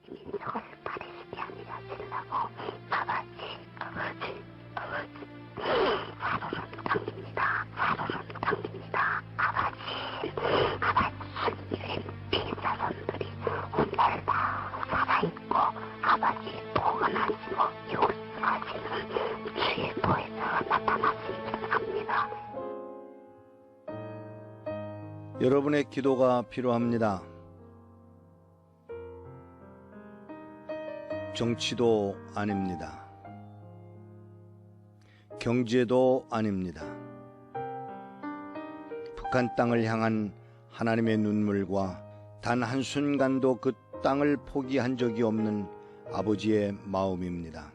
민족을 팔레스타인이라 지으려고 아버지 사로는 당깁니다. 아버지 스님 빈자손들이 오늘 다 살아있고 아버지 보관하시고 역사하시는 주의 보혜사가 나타났으면 합니다. 여러분의 기도가 필요합니다. 정치도 아닙니다. 경제도 아닙니다. 북한 땅을 향한 하나님의 눈물과 단 한순간도 그 땅을 포기한 적이 없는 아버지의 마음입니다.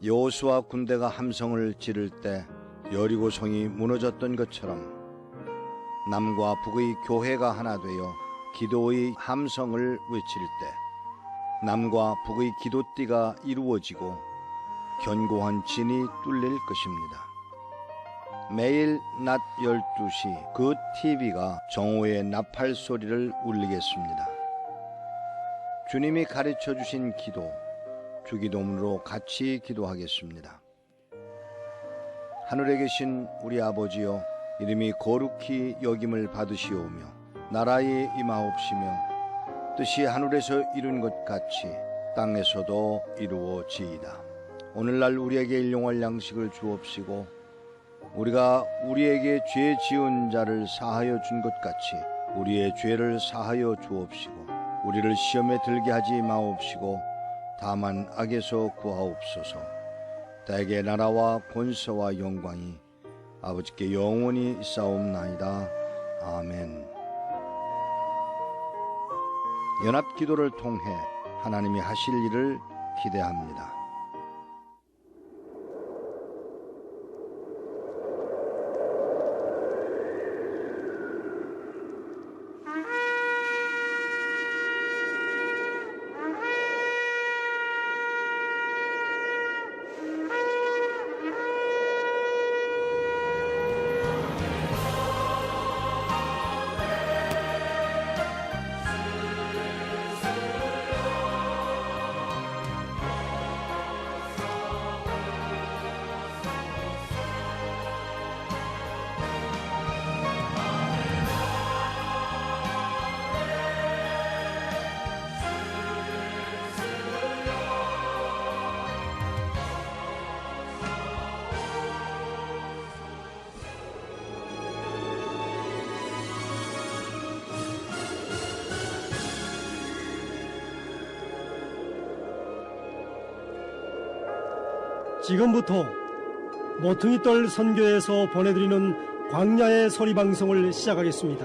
여호수아 군대가 함성을 지를 때 여리고성이 무너졌던 것처럼 남과 북의 교회가 하나 되어 기도의 함성을 외칠 때 남과 북의 기도띠가 이루어지고 견고한 진이 뚫릴 것입니다. 매일 낮 12시 그 TV가 정오의 나팔 소리를 울리겠습니다. 주님이 가르쳐 주신 기도, 주기도문으로 같이 기도하겠습니다. 하늘에 계신 우리 아버지여, 이름이 거룩히 여김을 받으시오며 나라에 임하옵시며 뜻이 하늘에서 이룬 것 같이 땅에서도 이루어지이다. 오늘날 우리에게 일용할 양식을 주옵시고 우리가 우리에게 죄 지은 자를 사하여 준 것 같이 우리의 죄를 사하여 주옵시고 우리를 시험에 들게 하지 마옵시고 다만 악에서 구하옵소서. 대개 나라와 권세와 영광이 아버지께 영원히 있사옵나이다. 아멘. 연합기도를 통해 하나님이 하실 일을 기대합니다. 지금부터 모퉁이돌 선교에서 보내드리는 광야의 소리 방송을 시작하겠습니다.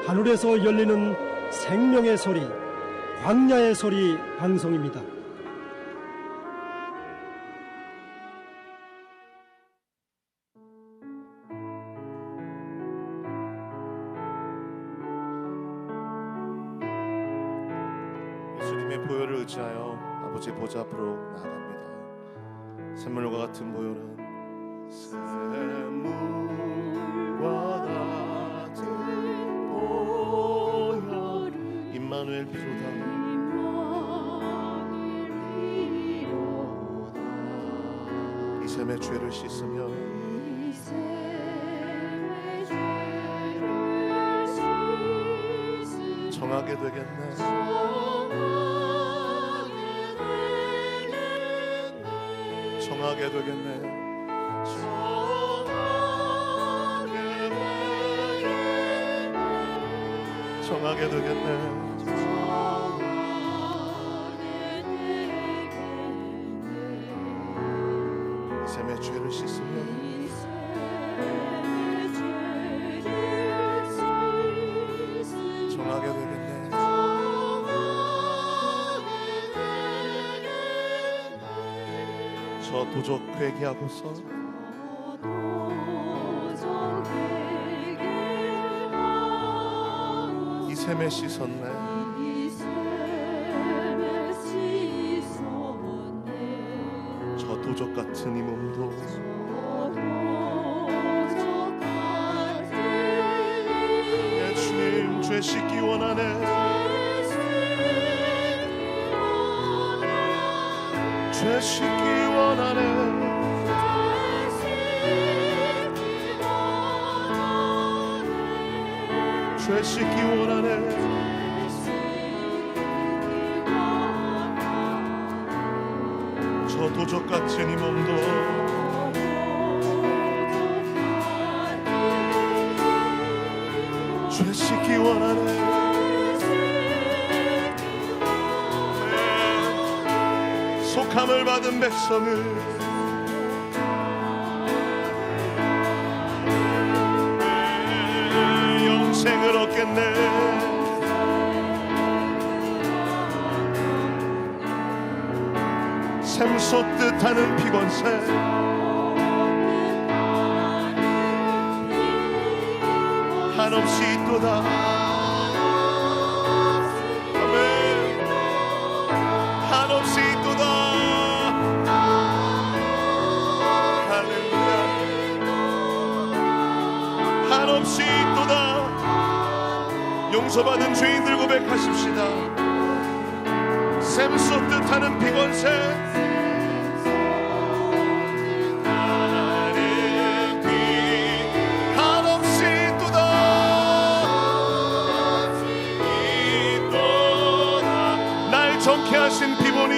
하늘에서 열리는 생명의 소리, 광야의 소리 방송입니다. 예수님의 보혈을 의지하여 아버지의 보좌 앞으로 나아갑니다. 샘물과 같은 보혈은 샘물과 같은 보혈은 임마누엘 비로다. 이 샘의 죄를 씻으며 정하게 되겠네. 정하게 되겠네. 정하게 되겠네. 이 샘의 죄를 씻으며 정하게 되겠네. 저 도적 회개하고서 이 샘에 씻었네. 도적 같은 이 몸도 내 주님 죄 씻기 원하네. 죄 씻기 원하네. 죄 씻기 원하네. 저 도적 같은 이 몸도 죄 씻기 원하네. 속함을 받은 백성을 영생을 얻겠네. 샘솟듯 하는 피곤새 한없이 또다. 아멘. 한없이 또다. 할렐루야. 한없이 또다. 용서받은 죄인들 고백하십시다. 샘솟듯 하는 피곤새 정케 하신 피보니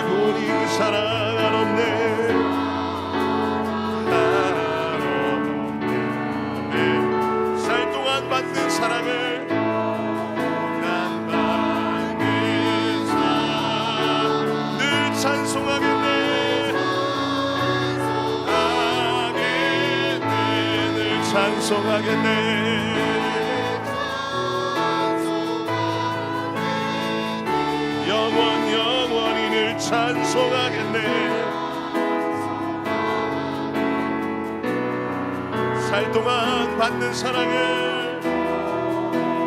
그 사랑 한없네. 한없네. 살 동안 받는 사랑을 난 받는 사랑 늘 찬송하겠네. 하겠네. 늘 찬송하겠네. 영원히 늘 찬송하겠네. 살 동안 받는 사랑을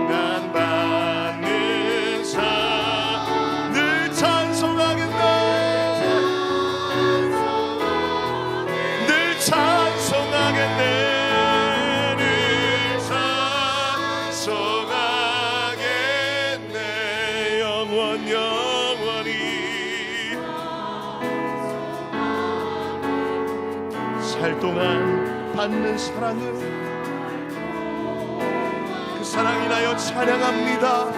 난 받는 사랑 늘 찬송하겠네. 늘 찬송하겠네. 살 동안 받는 사랑을 그 사랑 인하여 찬양합니다.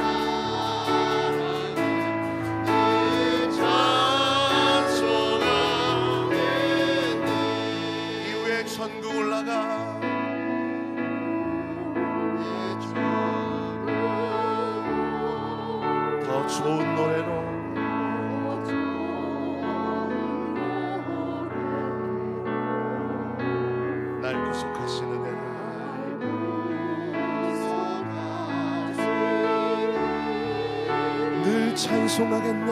찬송하네. 이후에 천국 올라가 더 좋은 노래로 날 구속하시는 은혜를 늘 찬송하겠네.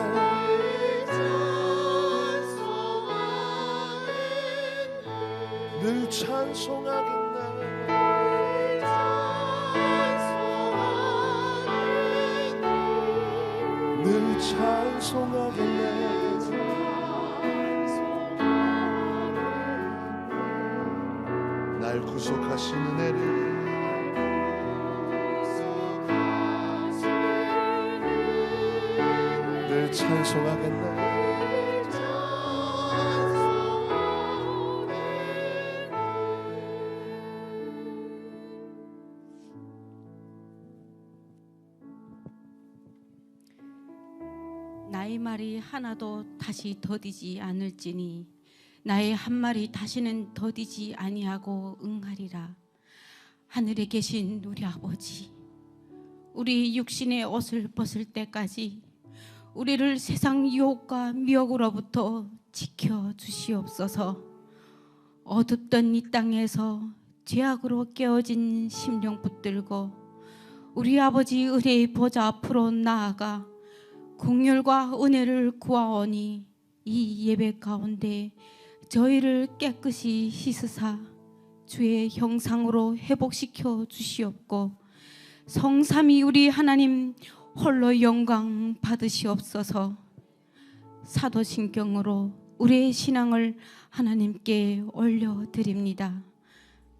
늘 찬송하겠네. 늘 찬송하겠네. 날 구속하신 은혜를 늘 찬송하겠네. 나의 말이 하나도 다시 더디지 않을지니 나의 한 말이 다시는 더디지 아니하고 응하리라. 하늘에 계신 우리 아버지, 우리 육신의 옷을 벗을 때까지 우리를 세상 유혹과 미혹으로부터 지켜주시옵소서. 어둡던 이 땅에서 죄악으로 깨어진 심령 붙들고 우리 아버지 은혜의 보좌 앞으로 나아가 긍휼과 은혜를 구하오니 이 예배 가운데 저희를 깨끗이 씻으사 주의 형상으로 회복시켜 주시옵고 성삼위 우리 하나님 홀로 영광 받으시옵소서. 사도신경으로 우리의 신앙을 하나님께 올려드립니다.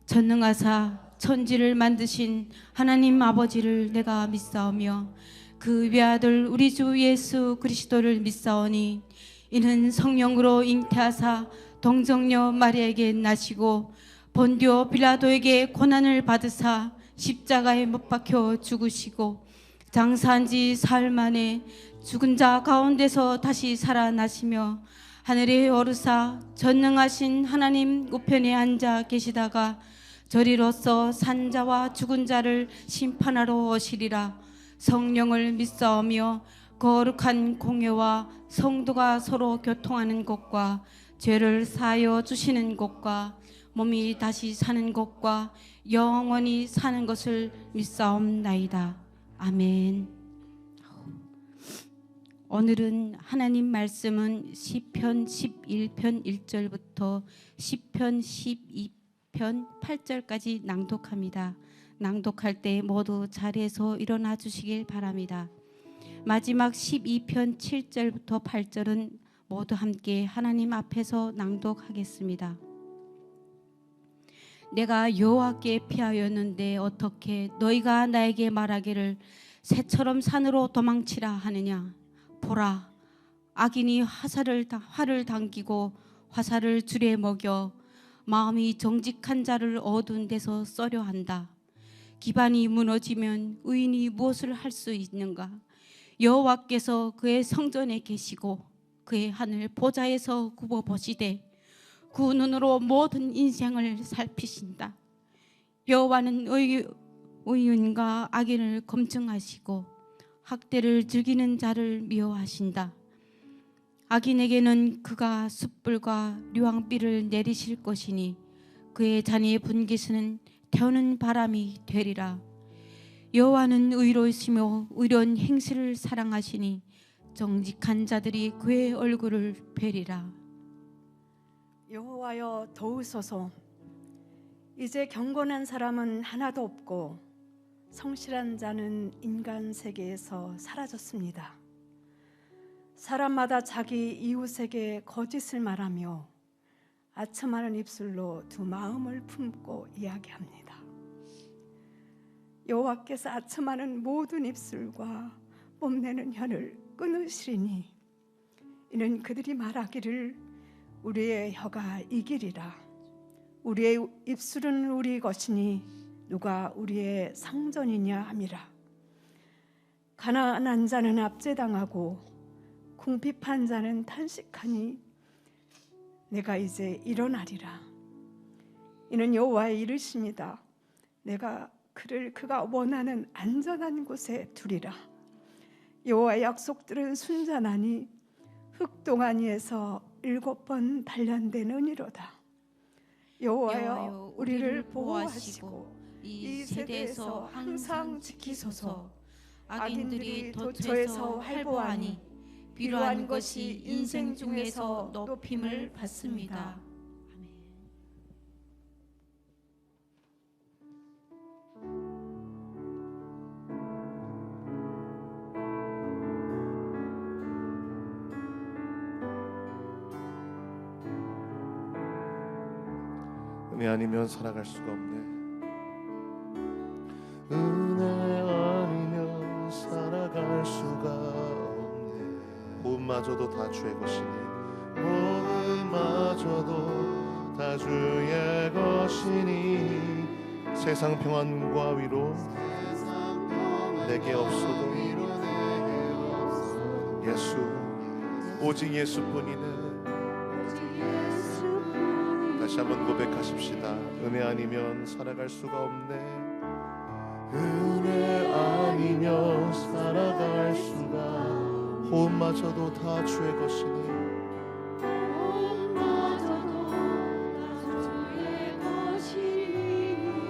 전능하사 천지를 만드신 하나님 아버지를 내가 믿사오며 그 외아들 우리 주 예수 그리스도를 믿사오니 이는 성령으로 잉태하사 동정녀 마리아에게 나시고 본디오 빌라도에게 고난을 받으사 십자가에 못 박혀 죽으시고 장사한 지 사흘 만에 죽은 자 가운데서 다시 살아나시며 하늘에 오르사 전능하신 하나님 우편에 앉아 계시다가 저리로서 산자와 죽은 자를 심판하러 오시리라. 성령을 믿사오며 거룩한 공회와 성도가 서로 교통하는 것과 죄를 사하여 주시는 것과 몸이 다시 사는 것과 영원히 사는 것을 믿사옵나이다. 아멘. 오늘은 하나님 말씀은 시편 11편 1절부터 시편 12편 8절까지 낭독합니다. 낭독할 때 모두 자리에서 일어나 주시길 바랍니다. 마지막 12편 7절부터 8절은 모두 함께 하나님 앞에서 낭독하겠습니다. 내가 여호와께 피하였는데 어떻게 너희가 나에게 말하기를 새처럼 산으로 도망치라 하느냐. 보라, 악인이 활을 당기고 화살을 줄에 먹여 마음이 정직한 자를 어두운 데서 쏘려 한다. 기반이 무너지면 의인이 무엇을 할 수 있는가. 여호와께서 그의 성전에 계시고 그의 하늘 보좌에서 굽어 보시되 그 눈으로 모든 인생을 살피신다. 여호와는 의인과 악인을 검증하시고 학대를 즐기는 자를 미워하신다. 악인에게는 그가 숯불과 류황비를 내리실 것이니 그의 잔의 분깃은 태우는 바람이 되리라. 여호와는 의로우시며 의로운 행실을 사랑하시니 정직한 자들이 그의 얼굴을 뵈리라. 여호와여 도우소서. 이제 경건한 사람은 하나도 없고 성실한 자는 인간 세계에서 사라졌습니다. 사람마다 자기 이웃에게 거짓을 말하며 아첨하는 입술로 두 마음을 품고 이야기합니다. 여호와께서 아첨하는 모든 입술과 뽐내는 혀를 끊으시리니 이는 그들이 말하기를 우리의 혀가 이기리라. 우리의 입술은 우리 것이니 누가 우리의 상전이냐 함이라. 가난한 자는 압제당하고 궁핍한 자는 탄식하니 내가 이제 일어나리라. 이는 여호와의 이르심이다. 내가 그를 그가 원하는 안전한 곳에 두리라. 여호와의 약속들은 순전하니 흙동안이에서 7번 단련되느니로다. 여호와여 우리를 보호하시고 이 세대에서 항상 지키소서. 악인들이 도처에서 활보하니 필요한 것이 인생 중에서 높임을 받습니다. 은혜 아니면 살아갈 수가 없네. 은혜 아니면 살아갈 수가 없네. 호흡마저도 다 주의 것이니 호흡마저도 다 주의 것이니 세상 평안과 위로 내게 없어도 예수 오직 예수뿐이네. 다시 한번 고백하십시다. 은혜 아니면 살아갈 수가 없네. 은혜 아니면 살아갈 수가. 호흡마저도 다 주의 것이니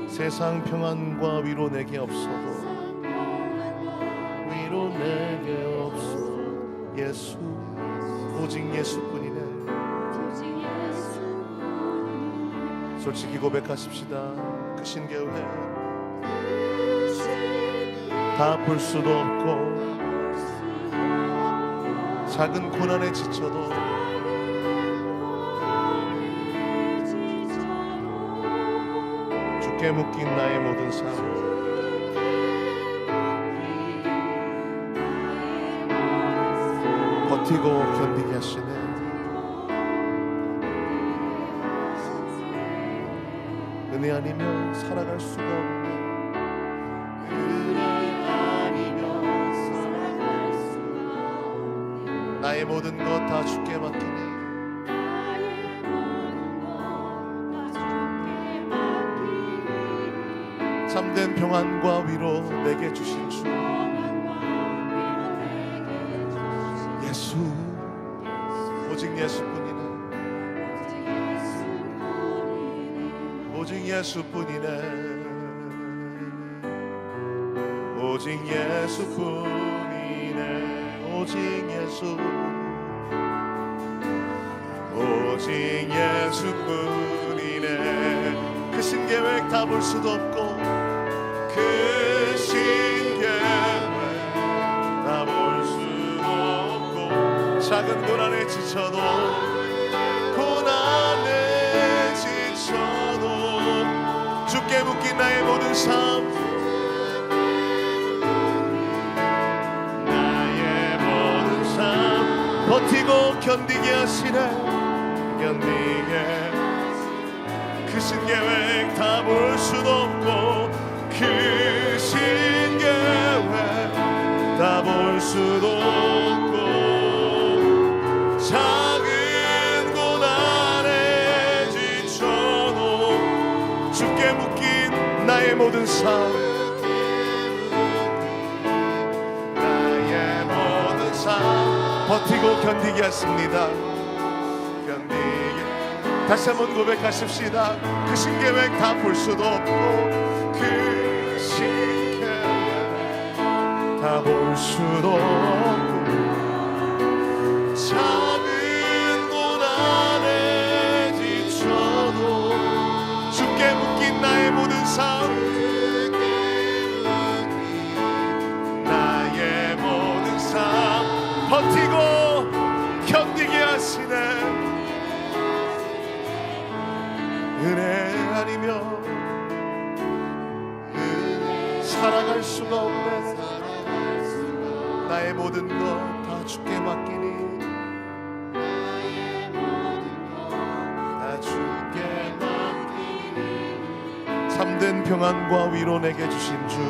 세상 평안과 위로 내게 없어도 위로 내게 없어. 예수 오직 예수뿐이네. 솔직히 고백하십시다. 그 신계은혜 다 다 볼 수도 없고 작은 고난에 지쳐도 주께 묶인 나의 모든 삶 버티고 견디게 하시네. 은혜 아니면 살아갈 수가 없네. 나의 모든 것 다 주께 맡기니 참된 평안과 위로 내게 주신 주 예수, 오직 예수뿐이네. 오직 예수뿐이네. 오직 예수뿐이네. 오직 예수, 오직 예수뿐이네. 그 신계획 다 볼 수도 없고 그 신계획 다 볼 수도 없고 작은 고난에 지쳐도 고난에 지쳐도 주께 묶인 나의 모든 삶 버티고 견디게 하시네. 견디게 그 신계획 다 볼 수도 없고 그 신계획 다 볼 수도 없고 작은 고난에 지쳐도 주께 묶인 나의 모든 삶 나의 모든 삶 버티고 견디게 하십니다. 견디게 다시 한번 고백하십시다. 그 신계획 다 볼 수도 없고 그 신계획 다 볼 수도 없고 작은 고난에 지쳐도 주께 묶인 나의 모든 삶 나의 모든 삶 버티고 견디게 하시네. 은혜 아니면 살아갈 수가 없네. 나의 모든 것 다 주께 맡기니 다 주께 맡기니 참된 평안과 위로 내게 주신 주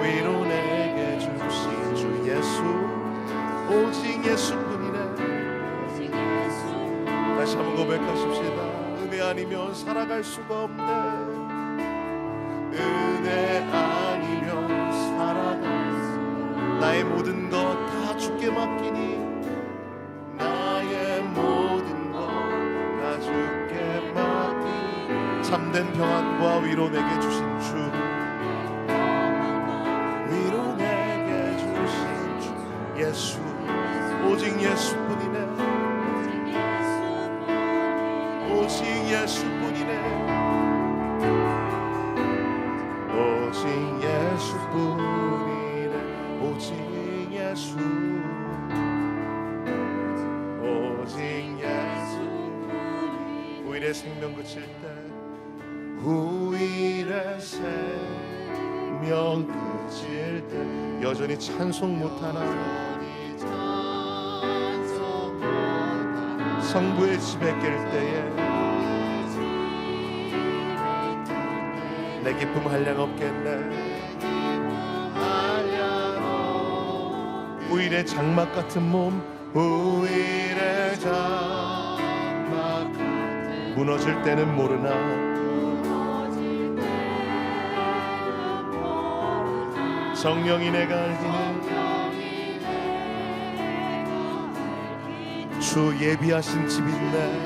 위로 내게 주신 주 예수 오직 예수뿐이네. 다시 한번 고백하십시다. 은혜 아니면 살아갈 수가 없네. 은혜 아니면 살아갈 수 나의 모든 것 다 주께 맡기니 나의 모든 것 다 주께 맡기니 참된 평안과 위로 내게 주신 주 위로 내게 주신 주 예수 오직 예수뿐이네. 오직 예수뿐이네. 오직 예수뿐이네. 오직 예수 오직 예수 후일의 생명 그칠 때 후일의 생명 그칠 때 여전히 찬송 못하나 성부의 집에 깰 때에 내 기쁨 한량 없겠네. 후일의 장막 같은 몸 후일의 장막 무너질 때는 모르나 성령이 내가 알기는 주 예비하신 집인데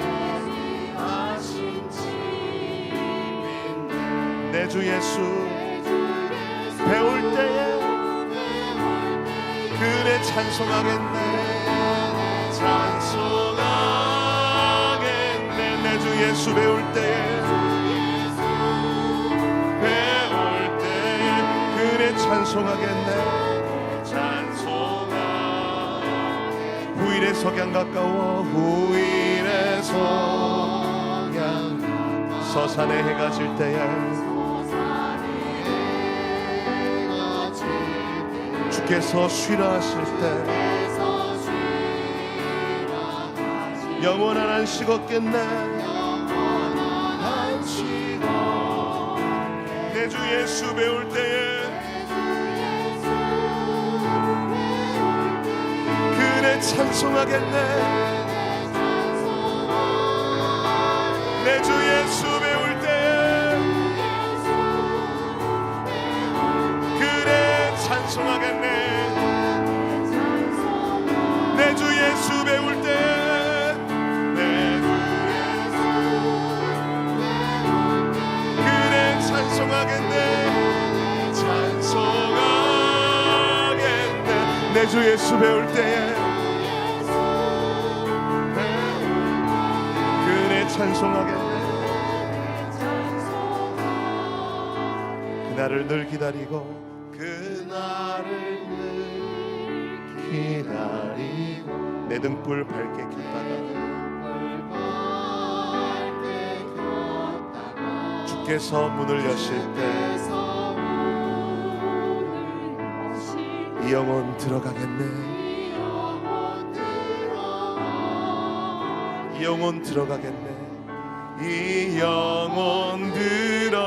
내 주 예수 배울 때에 그래 찬송하겠네. 찬송하겠네. 내 주 예수 배울 때에 그래 찬송하겠네. 찬송하겠네. 후일의 석양 가까워 후일의 석양 서산에 해가 질 때에 주께서 쉬라 하실 때 영원한 안식 얻겠네. 내 주 예수 배울 때에 그래 찬송하겠네. 내 주 예수 배울 때에 그래 찬송하겠네. 내 주 예수 배울 때에 찬송하겠네. 찬송하겠네. 내 주 예수 배울 때에 그래 찬송하겠네. 그날을 늘 기다리고 그날을 늘 기다리고 내 등불 밝게 켰다가 주께서 문을 여실 때 이 영혼 들어가겠네. 이 영혼 들어가겠네. 이 영혼 들어가겠네.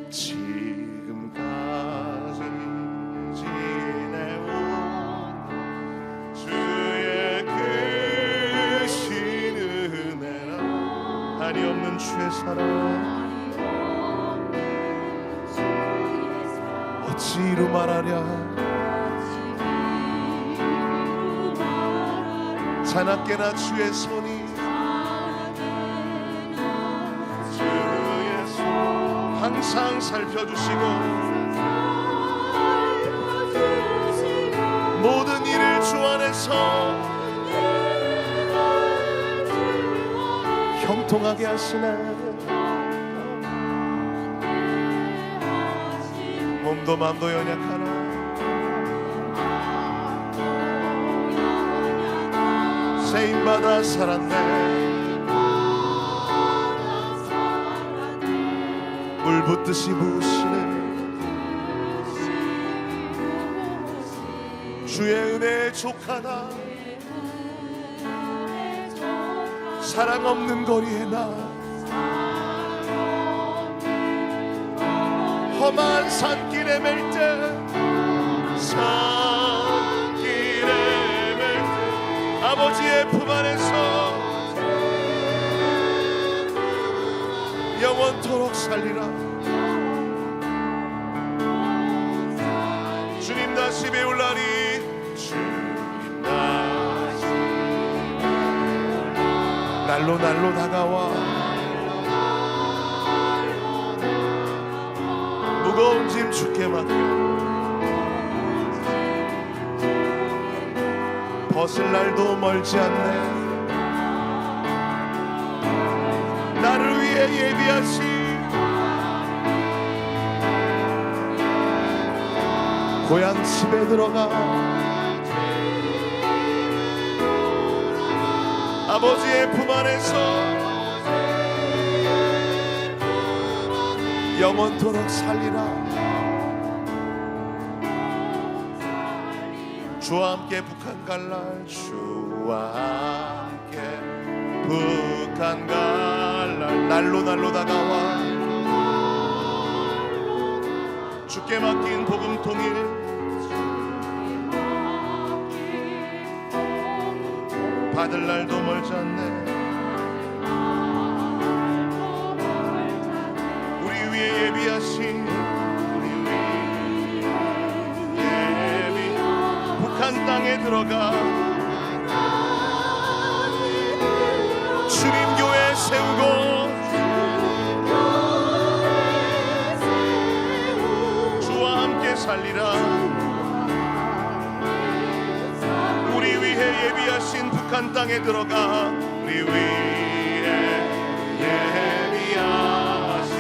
지금까지 지내온 주의 크신 은혜라 한이 없는 주의 사랑 어찌로 말하랴. 자나깨나 주의 손이 주의 손 항상 살펴주시고 모든 일을 주 안에서 형통하게 하시네. 몸도 마음도 연약하나 세임받아 살았네. 물 붓듯이 부으시네. 주의 은혜에 족하나 사랑 없는 거리에 나 험한 산길에 맬 때 산길에 맬 때 아버지의 품 안에서 영원토록 살리라. 주님 다시 배울 날이 주님 다시 날로 날로 다가와 무거운 짐 주께 맡겨 벗을 날도 멀지 않네. 나를 위해 예비하신 고향 집에 들어가 아버지의 품 안에서 영원토록 살리라. 주와 함께 북한 갈 날 주와 함께 북한 갈 날 날로 날로 다가와 주께 맡긴 복음 통일 받을 날도 멀지 않네. 예비하신 예비 북한 땅에 들어가 주님 교회 세우고 주와 함께 살리라. 우리 위해 예비하신 북한 땅에 들어가 우리 위해 예비하신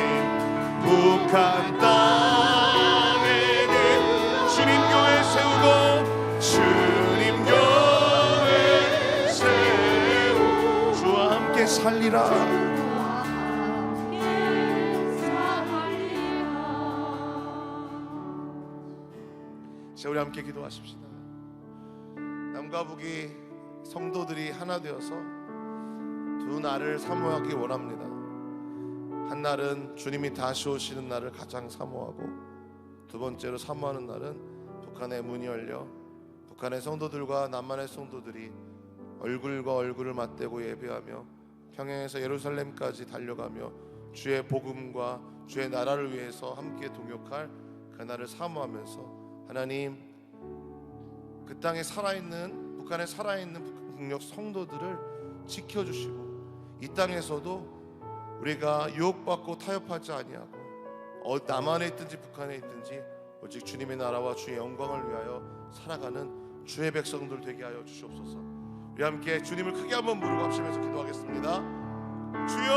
북한 땅에는 주님 교회 세우고 주님 교회 세우고 주와 함께 살리라. 자, 우리 함께 기도하십시다. 남과 북이 성도들이 하나 되어서 두 날을 사모하기 원합니다. 한 날은 주님이 다시 오시는 날을 가장 사모하고, 두 번째로 사모하는 날은 북한의 문이 열려 북한의 성도들과 남한의 성도들이 얼굴과 얼굴을 맞대고 예배하며 평양에서 예루살렘까지 달려가며 주의 복음과 주의 나라를 위해서 함께 동역할 그날을 사모하면서, 하나님 그 땅에 살아있는, 북한에 살아있는 북녘 성도들을 지켜주시고, 이 땅에서도 우리가 유혹받고 타협하지 아니하고 남한에 있든지 북한에 있든지 오직 주님의 나라와 주의 영광을 위하여 살아가는 주의 백성들 되게 하여 주시옵소서. 우리 함께 주님을 크게 한번 부르고 합심해서 기도하겠습니다. 주여,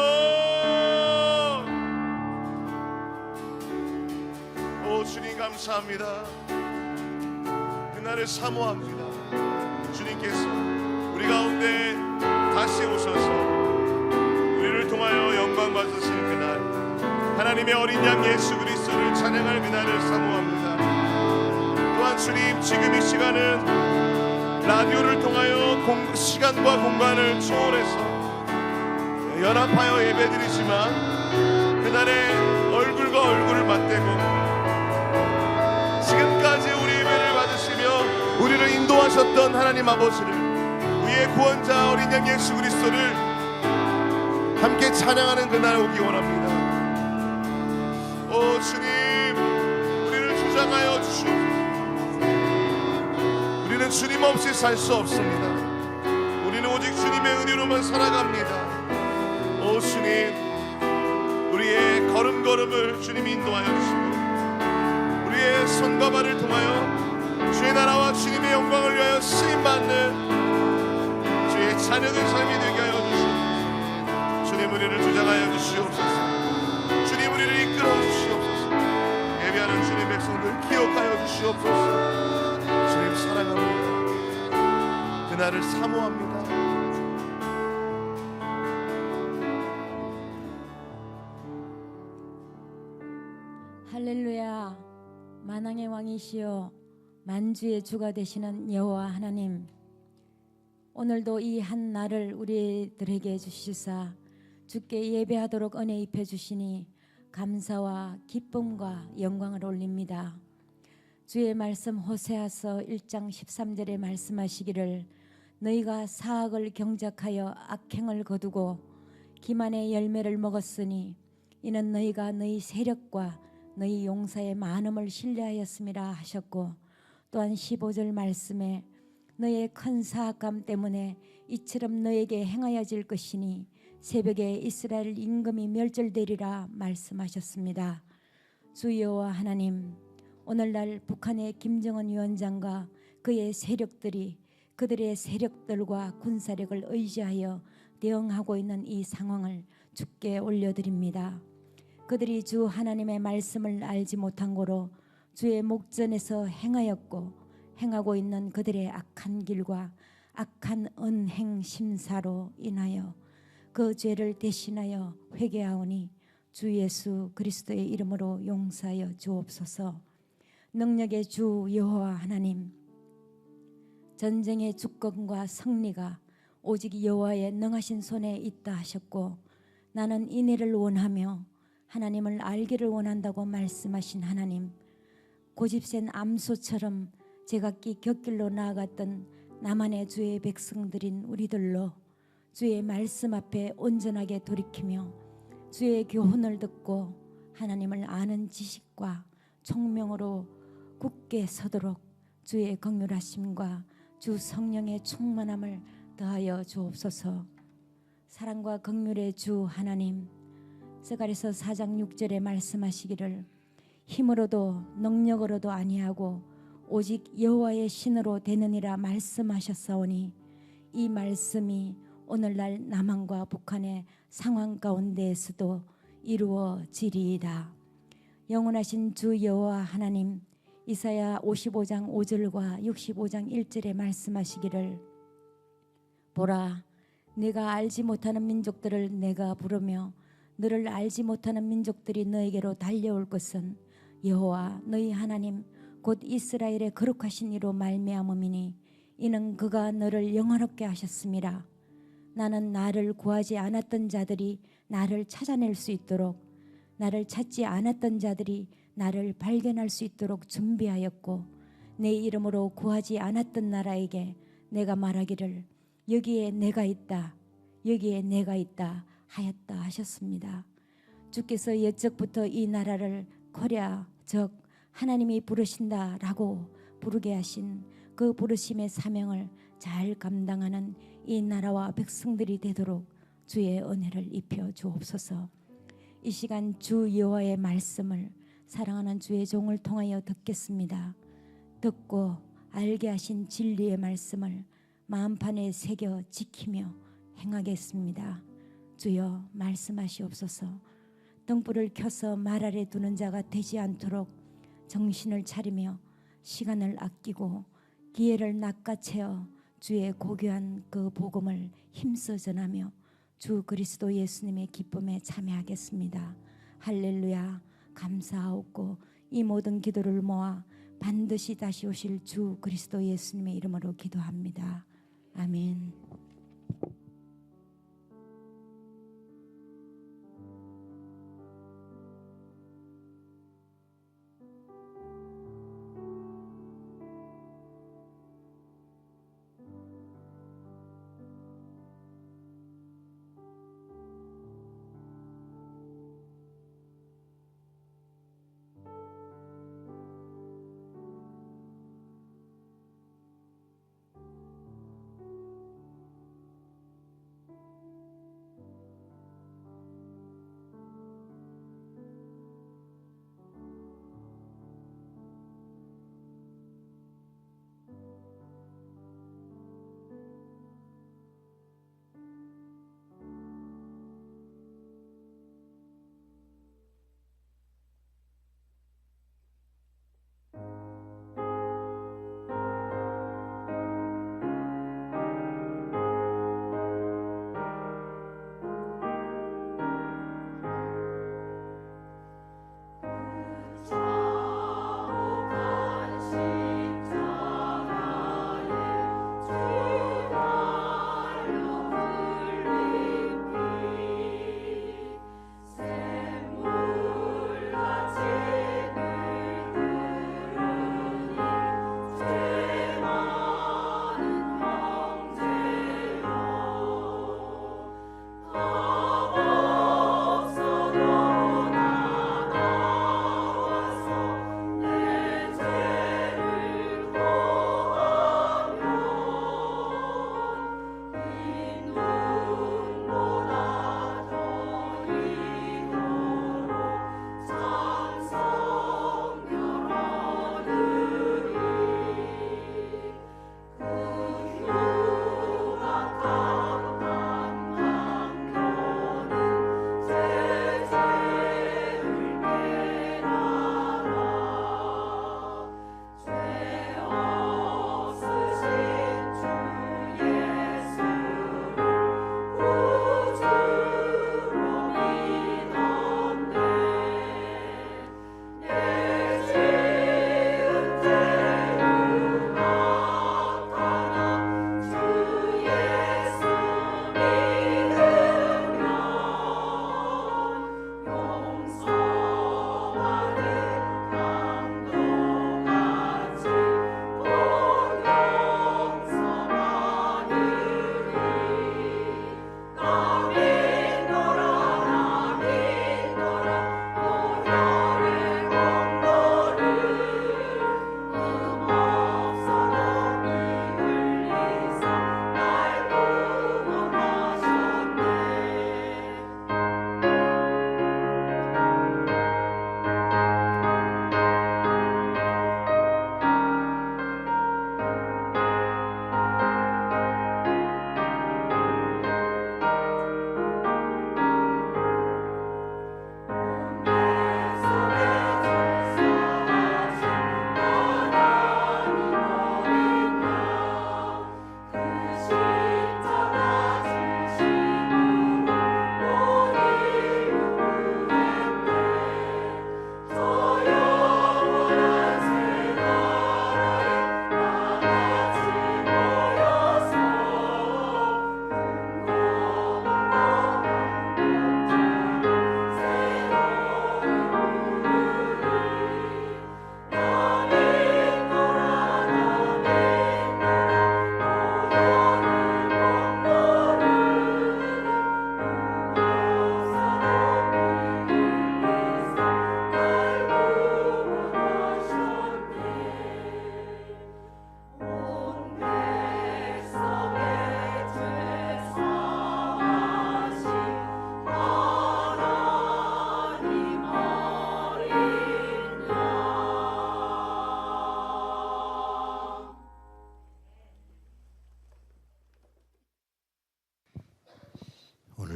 오 주님 감사합니다. 그날을 사모합니다. 주님께서 우리 가운데 다시 오셔서 우리를 통하여 영광 받으실 그날, 하나님의 어린 양 예수 그리스도를 찬양할 그날을 사모합니다. 또한 주님, 지금 이 시간은 라디오를 통하여 시간과 공간을 초월해서 연합하여 예배드리지만, 그날에 얼굴과 얼굴을 맞대고 지금까지 우리 예배를 받으시며 우리를 인도하셨던 하나님 아버지를, 우리의 구원자 어린 양 예수 그리스도를 함께 찬양하는 그날 오기 원합니다. 오 주님, 우리를 주장하여 주시옵소서. 우리는 주님 없이 살 수 없습니다. 우리는 오직 주님의 은혜로만 살아갑니다. 오 주님, 우리의 걸음걸음을 주님이 인도하여 주시고, 우리의 손과 발을 통하여 주의 나라와 주님의 영광을 위하여 쓰임받는 주의 자녀된 삶이 되게 하여 주시옵소서. 주님, 우리를 주장하여 주시옵소서. 주님, 우리를 이끌어 주시옵소서. 예배하는 주님 백성들 기억하여 주시옵소서. 주님 사랑합니다. 그날을 사모합니다. 할렐루야. 만왕의 왕이시여 만주의 주가 되시는 여호와 하나님, 오늘도 이 한 날을 우리들에게 주시사 주께 예배하도록 은혜 입혀 주시니 감사와 기쁨과 영광을 올립니다. 주의 말씀 호세아서 1장 13절에 말씀하시기를, 너희가 사악을 경작하여 악행을 거두고 기만의 열매를 먹었으니 이는 너희가 너희 세력과 너희 용사의 많음을 신뢰하였음이라 하셨고, 또한 15절 말씀에 너희의 큰 사악감 때문에 이처럼 너에게 행하여질 것이니 새벽에 이스라엘 임금이 멸절되리라 말씀하셨습니다. 주 여호와 하나님, 오늘날 북한의 김정은 위원장과 그의 세력들이 그들의 세력들과 군사력을 의지하여 대응하고 있는 이 상황을 주께 올려드립니다. 그들이 주 하나님의 말씀을 알지 못한 고로 주의 목전에서 행하였고 행하고 있는 그들의 악한 길과 악한 은행 심사로 인하여 그 죄를 대신하여 회개하오니 주 예수 그리스도의 이름으로 용서하여 주옵소서. 능력의 주 여호와 하나님, 전쟁의 주권과 승리가 오직 여호와의 능하신 손에 있다 하셨고, 나는 인애를 원하며 하나님을 알기를 원한다고 말씀하신 하나님, 고집센 암소처럼 제각기 곁길로 나아갔던 나만의 주의 백성들인 우리들로 주의 말씀 앞에 온전하게 돌이키며 주의 교훈을 듣고 하나님을 아는 지식과 총명으로 굳게 서도록 주의 긍휼하심과 주 성령의 충만함을 더하여 주옵소서. 사랑과 긍휼의 주 하나님, 스가랴서 4장 6절에 말씀하시기를, 힘으로도 능력으로도 아니하고 오직 여호와의 신으로 되느니라 말씀하셨사오니, 이 말씀이 오늘날 남한과 북한의 상황 가운데에서도 이루어지리이다. 영원하신 주 여호와 하나님, 이사야 55장 5절과 65장 1절에 말씀하시기를, 보라, 내가 알지 못하는 민족들을 내가 부르며 너를 알지 못하는 민족들이 너에게로 달려올 것은 여호와 너희 하나님 곧 이스라엘의 거룩하신 이로 말미암음이니 이는 그가 너를 영화롭게 하셨음이라. 나는 나를 구하지 않았던 자들이 나를 찾아낼 수 있도록, 나를 찾지 않았던 자들이 나를 발견할 수 있도록 준비하였고, 내 이름으로 구하지 않았던 나라에게 내가 말하기를 여기에 내가 있다, 여기에 내가 있다 하였다 하셨습니다. 주께서 옛적부터 이 나라를 코랴, 즉 하나님이 부르신다라고 부르게 하신 그 부르심의 사명을 잘 감당하는 이 나라와 백성들이 되도록 주의 은혜를 입혀 주옵소서. 이 시간 주 여호와의 말씀을 사랑하는 주의 종을 통하여 듣겠습니다. 듣고 알게 하신 진리의 말씀을 마음판에 새겨 지키며 행하겠습니다. 주여 말씀하시옵소서. 등불을 켜서 말 아래 두는 자가 되지 않도록 정신을 차리며 시간을 아끼고 기회를 낚아채어 주의 고귀한 그 복음을 힘써 전하며 주 그리스도 예수님의 기쁨에 참여하겠습니다. 할렐루야. 감사하옵고 이 모든 기도를 모아 반드시 다시 오실 주 그리스도 예수님의 이름으로 기도합니다. 아멘.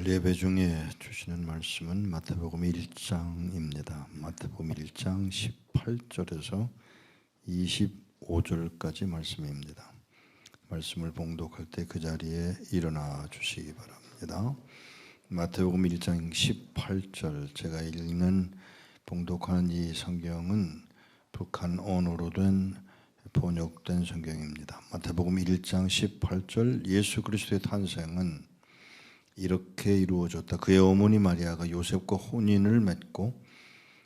오늘 예배 중에 주시는 말씀은 마태복음 1장입니다. 마태복음 1장 18절에서 25절까지 말씀입니다. 말씀을 봉독할 때 그 자리에 일어나 주시기 바랍니다. 마태복음 1장 18절, 제가 읽는 봉독하는 이 성경은 북한 언어로 된 번역된 성경입니다. 마태복음 1장 18절, 예수 그리스도의 탄생은 이렇게 이루어졌다. 그의 어머니 마리아가 요셉과 혼인을 맺고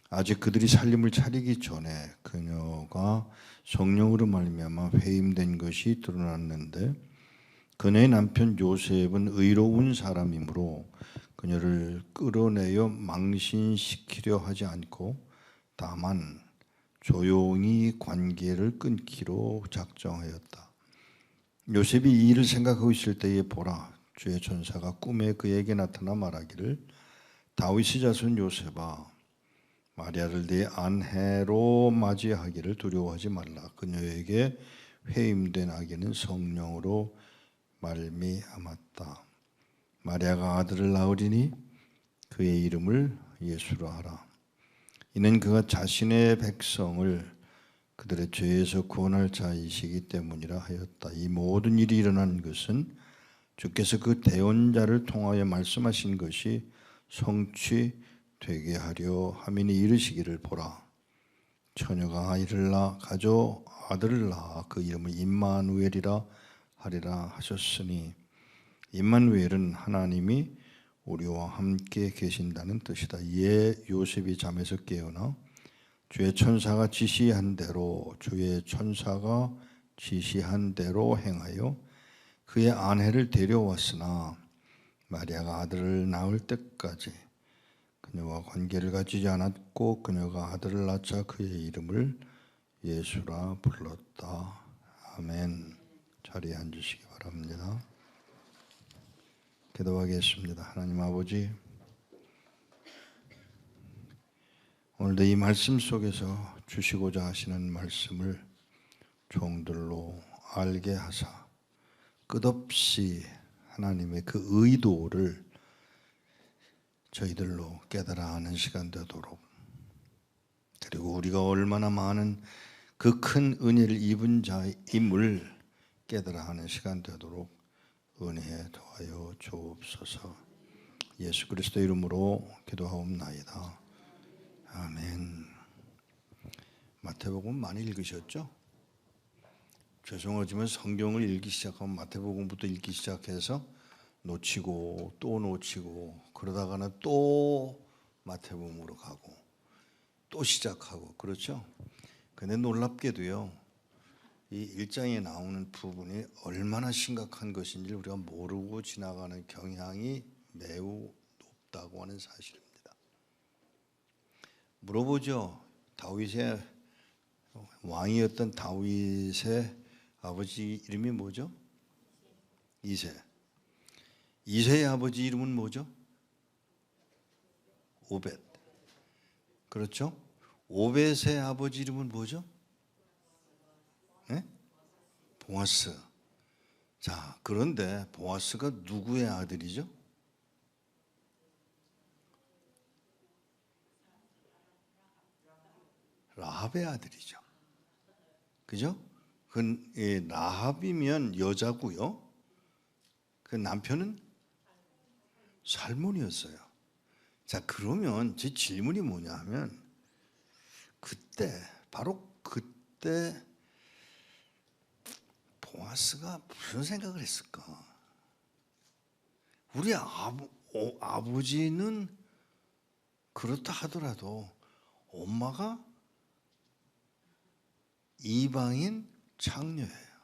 아직 그들이 살림을 차리기 전에 그녀가 성령으로 말미암아 회임된 것이 드러났는데, 그녀의 남편 요셉은 의로운 사람이므로 그녀를 끌어내어 망신시키려 하지 않고 다만 조용히 관계를 끊기로 작정하였다. 요셉이 이 일을 생각하고 있을 때에 보라, 주의 천사가 꿈에 그에게 나타나 말하기를, 다윗의 자손 요셉아, 마리아를 네 아내로 맞이하기를 두려워하지 말라. 그녀에게 회임된 아기는 성령으로 말미암았다. 마리아가 아들을 낳으리니 그의 이름을 예수라 하라. 이는 그가 자신의 백성을 그들의 죄에서 구원할 자이시기 때문이라 하였다. 이 모든 일이 일어난 것은 주께서 그 대언자를 통하여 말씀하신 것이 성취되게 하려 함이니, 이르시기를 보라, 처녀가 아이를 낳아 가져 아들을 낳아 그 이름을 임마누엘이라 하리라 하셨으니, 임마누엘은 하나님이 우리와 함께 계신다는 뜻이다. 이에 요셉이 잠에서 깨어나 주의 천사가 지시한 대로 행하여 그의 아내를 데려왔으나 마리아가 아들을 낳을 때까지 그녀와 관계를 가지지 않았고, 그녀가 아들을 낳자 그의 이름을 예수라 불렀다. 아멘. 자리에 앉으시기 바랍니다. 기도하겠습니다. 하나님 아버지, 오늘도 이 말씀 속에서 주시고자 하시는 말씀을 종들로 알게 하사 끝없이 하나님의 그 의도를 저희들로 깨달아 하는 시간 되도록, 그리고 우리가 얼마나 많은 그 큰 은혜를 입은 자임을 깨달아 하는 시간 되도록 은혜에 더하여 주옵소서. 예수 그리스도 이름으로 기도하옵나이다. 아멘. 마태복음 많이 읽으셨죠? 죄송하지만 성경을 읽기 시작하면 마태복음부터 읽기 시작해서 놓치고 또 놓치고, 그러다가는 또 마태복음으로 가고 또 시작하고, 그렇죠? 근데 놀랍게도요, 이 1장에 나오는 부분이 얼마나 심각한 것인지 우리가 모르고 지나가는 경향이 매우 높다고 하는 사실입니다. 물어보죠. 다윗의 왕이었던 다윗의 아버지 이름이 뭐죠? 이새. 이새의 아버지 이름은 뭐죠? 오벳. 그렇죠? 오벳의 아버지 이름은 뭐죠? 네? 보아스. 자, 그런데 보아스가 누구의 아들이죠? 라합의 아들이죠. 그죠? 라합이면 여자고요. 그 남편은 살몬이었어요. 자, 그러면 제 질문이 뭐냐 하면, 바로 그때 보아스가 무슨 생각을 했을까? 우리 아버지는 그렇다 하더라도 엄마가 이방인 창녀예요.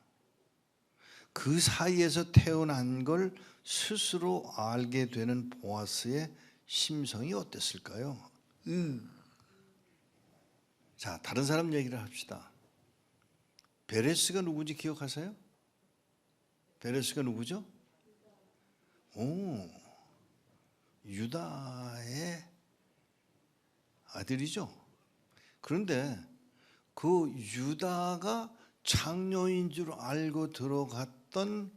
그 사이에서 태어난 걸 스스로 알게 되는 보아스의 심성이 어땠을까요? 자, 다른 사람 얘기를 합시다. 베레스가 누구인지 기억하세요? 베레스가 누구죠? 유다의 아들이죠. 그런데 그 유다가 창녀인 줄 알고 들어갔던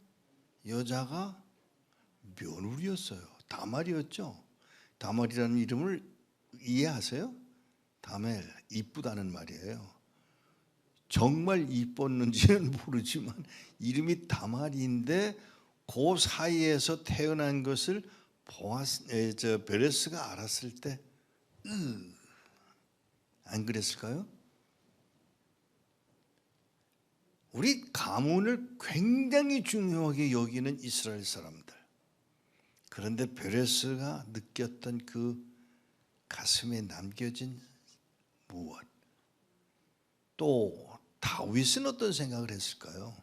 여자가 며느리였어요. 다말이었죠. 다말이라는 이름을 이해하세요? 다멜, 이쁘다는 말이에요. 정말 이뻤는지는 모르지만 이름이 다말인데 그 사이에서 태어난 것을 베레스가 알았을 때 안 그랬을까요? 우리 가문을 굉장히 중요하게 여기는 이스라엘 사람들. 그런데 베레스가 느꼈던 그 가슴에 남겨진 무엇? 또 다윗은 어떤 생각을 했을까요?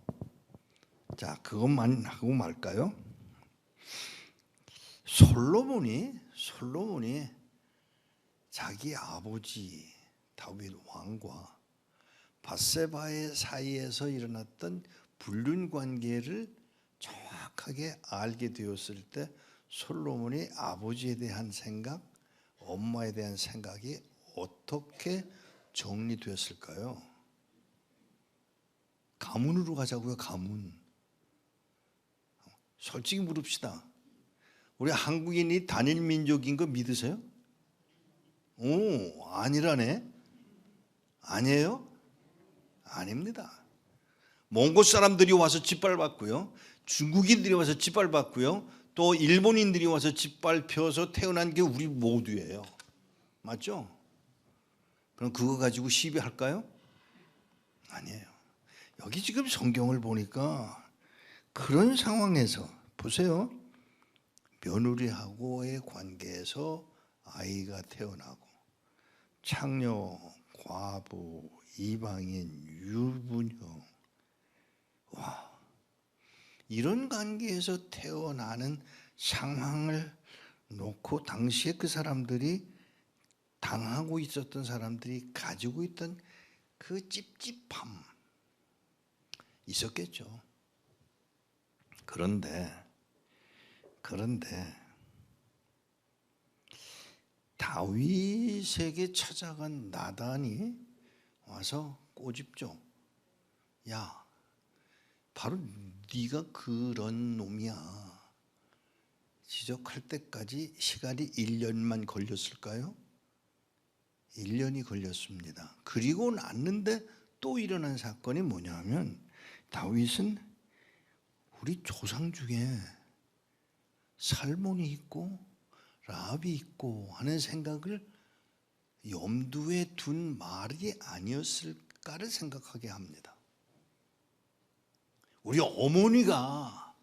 자, 그것만 하고 말까요? 솔로몬이 자기 아버지 다윗 왕과 밧세바의 사이에서 일어났던 불륜 관계를 정확하게 알게 되었을 때 솔로몬이 아버지에 대한 생각, 엄마에 대한 생각이 어떻게 정리되었을까요? 가문으로 가자고요. 가문. 솔직히 물읍시다. 우리 한국인이 단일 민족인 거 믿으세요? 오, 아니라네. 아니에요? 아닙니다. 몽골 사람들이 와서 짓밟았고요. 중국인들이 와서 짓밟았고요. 또 일본인들이 와서 짓밟혀서 태어난 게 우리 모두예요. 맞죠? 그럼 그거 가지고 시비할까요? 아니에요. 여기 지금 성경을 보니까 그런 상황에서 보세요. 며느리하고의 관계에서 아이가 태어나고 창녀, 과부, 이방인, 유부녀, 와, 이런 관계에서 태어나는 상황을 놓고 당시에 그 사람들이 당하고 있었던 사람들이 가지고 있던 그 찝찝함 있었겠죠. 그런데 다윗에게 찾아간 나단이 와서 꼬집죠. 야, 바로 네가 그런 놈이야. 지적할 때까지 시간이 1년만 걸렸을까요? 1년이 걸렸습니다. 그리고 났는데 또 일어난 사건이 뭐냐면 다윗은 우리 조상 중에 살몬이 있고 라합이 있고 하는 생각을 염두에 둔 말이 아니었을까를 생각하게 합니다. 우리 어머니가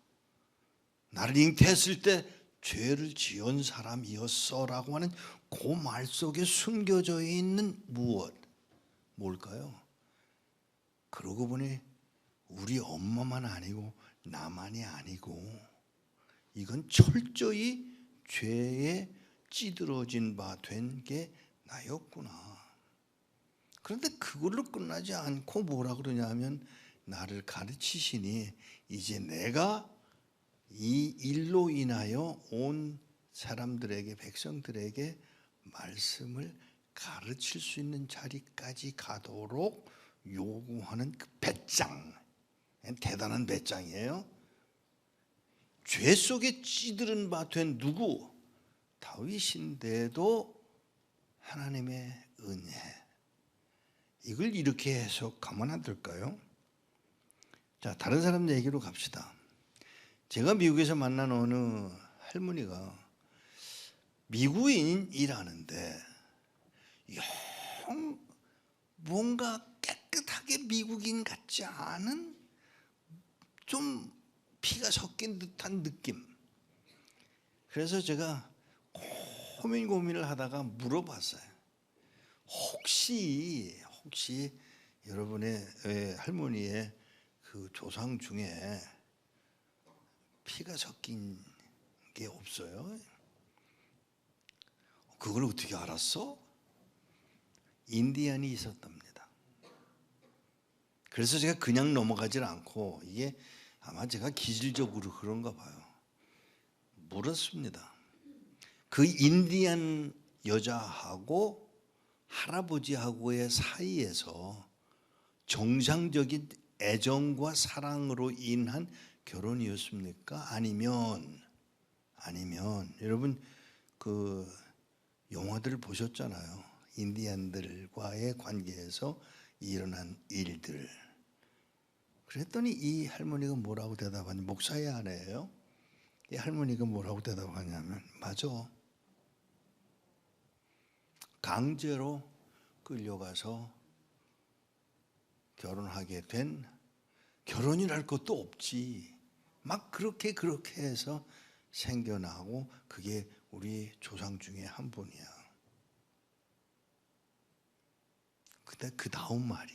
나를 잉태했을 때 죄를 지은 사람이었어라고 하는 그 말 속에 숨겨져 있는 뭘까요? 그러고 보니 우리 엄마만 아니고 나만이 아니고 이건 철저히 죄에 찌들어진 바 된 게 나였구나. 그런데 그걸로 끝나지 않고 뭐라 그러냐면 나를 가르치시니 이제 내가 이 일로 인하여 온 사람들에게 백성들에게 말씀을 가르칠 수 있는 자리까지 가도록 요구하는 그 배짱, 대단한 배짱이에요. 죄 속에 찌들은 바 된 누구? 다윗인데도 하나님의 은혜, 이걸 이렇게 해석하면 안 될까요? 자, 다른 사람 얘기로 갑시다. 제가 미국에서 만난 어느 할머니가 미국인 일하는데 영 뭔가 깨끗하게 미국인 같지 않은 좀 피가 섞인 듯한 느낌. 그래서 제가 고민을 하다가 물어봤어요. 혹시 여러분의 할머니의 그 조상 중에 피가 섞인 게 없어요? 그걸 어떻게 알았어? 인디안이 있었답니다. 그래서 제가 그냥 넘어가질 않고 이게 아마 제가 기질적으로 그런가 봐요. 물었습니다. 그 인디안 여자하고 할아버지하고의 사이에서 정상적인 애정과 사랑으로 인한 결혼이었습니까? 아니면 아니면 여러분 그 영화들 보셨잖아요. 인디안들과의 관계에서 일어난 일들. 그랬더니 이 할머니가 뭐라고 대답하냐, 목사의 아내예요. 이 할머니가 뭐라고 대답하냐면, 맞아, 강제로 끌려가서 결혼하게 된, 결혼이랄 것도 없지, 막 그렇게 해서 생겨나고 그게 우리 조상 중에 한 분이야. 근데 그 다음 말이,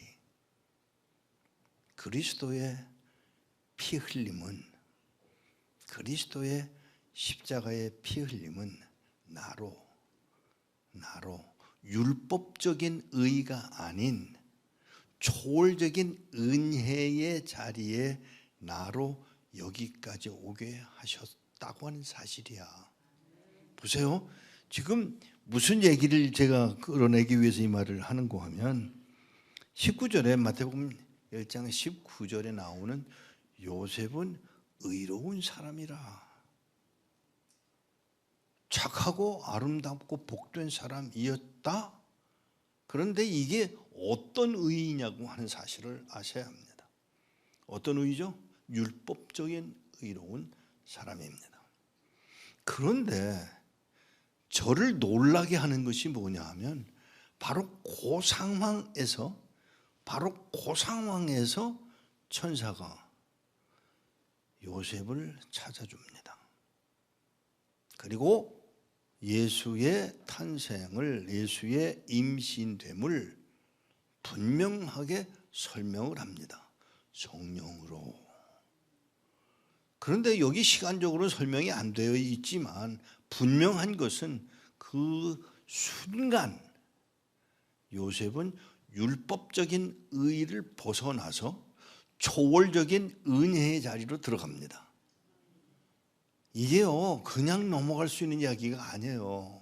그리스도의 피 흘림은, 그리스도의 십자가의 피 흘림은 나로 율법적인 의가 아닌 초월적인 은혜의 자리에 나로 여기까지 오게 하셨다고 하는 사실이야. 보세요. 지금 무슨 얘기를 제가 끌어내기 위해서 이 말을 하는가 하면 19절에 마태복음 1장 19절에 나오는 요셉은 의로운 사람이라, 착하고 아름답고 복된 사람이었다. 그런데 이게 어떤 의의냐고 하는 사실을 아셔야 합니다. 어떤 의의죠? 율법적인 의로운 사람입니다. 그런데 저를 놀라게 하는 것이 뭐냐 하면 바로 그 상황에서 천사가 요셉을 찾아줍니다. 그리고 예수의 탄생을, 예수의 임신됨을 분명하게 설명을 합니다. 성령으로. 그런데 여기 시간적으로 설명이 안 되어 있지만 분명한 것은 그 순간 요셉은 율법적인 의의를 벗어나서 초월적인 은혜의 자리로 들어갑니다. 이게요, 그냥 넘어갈 수 있는 이야기가 아니에요.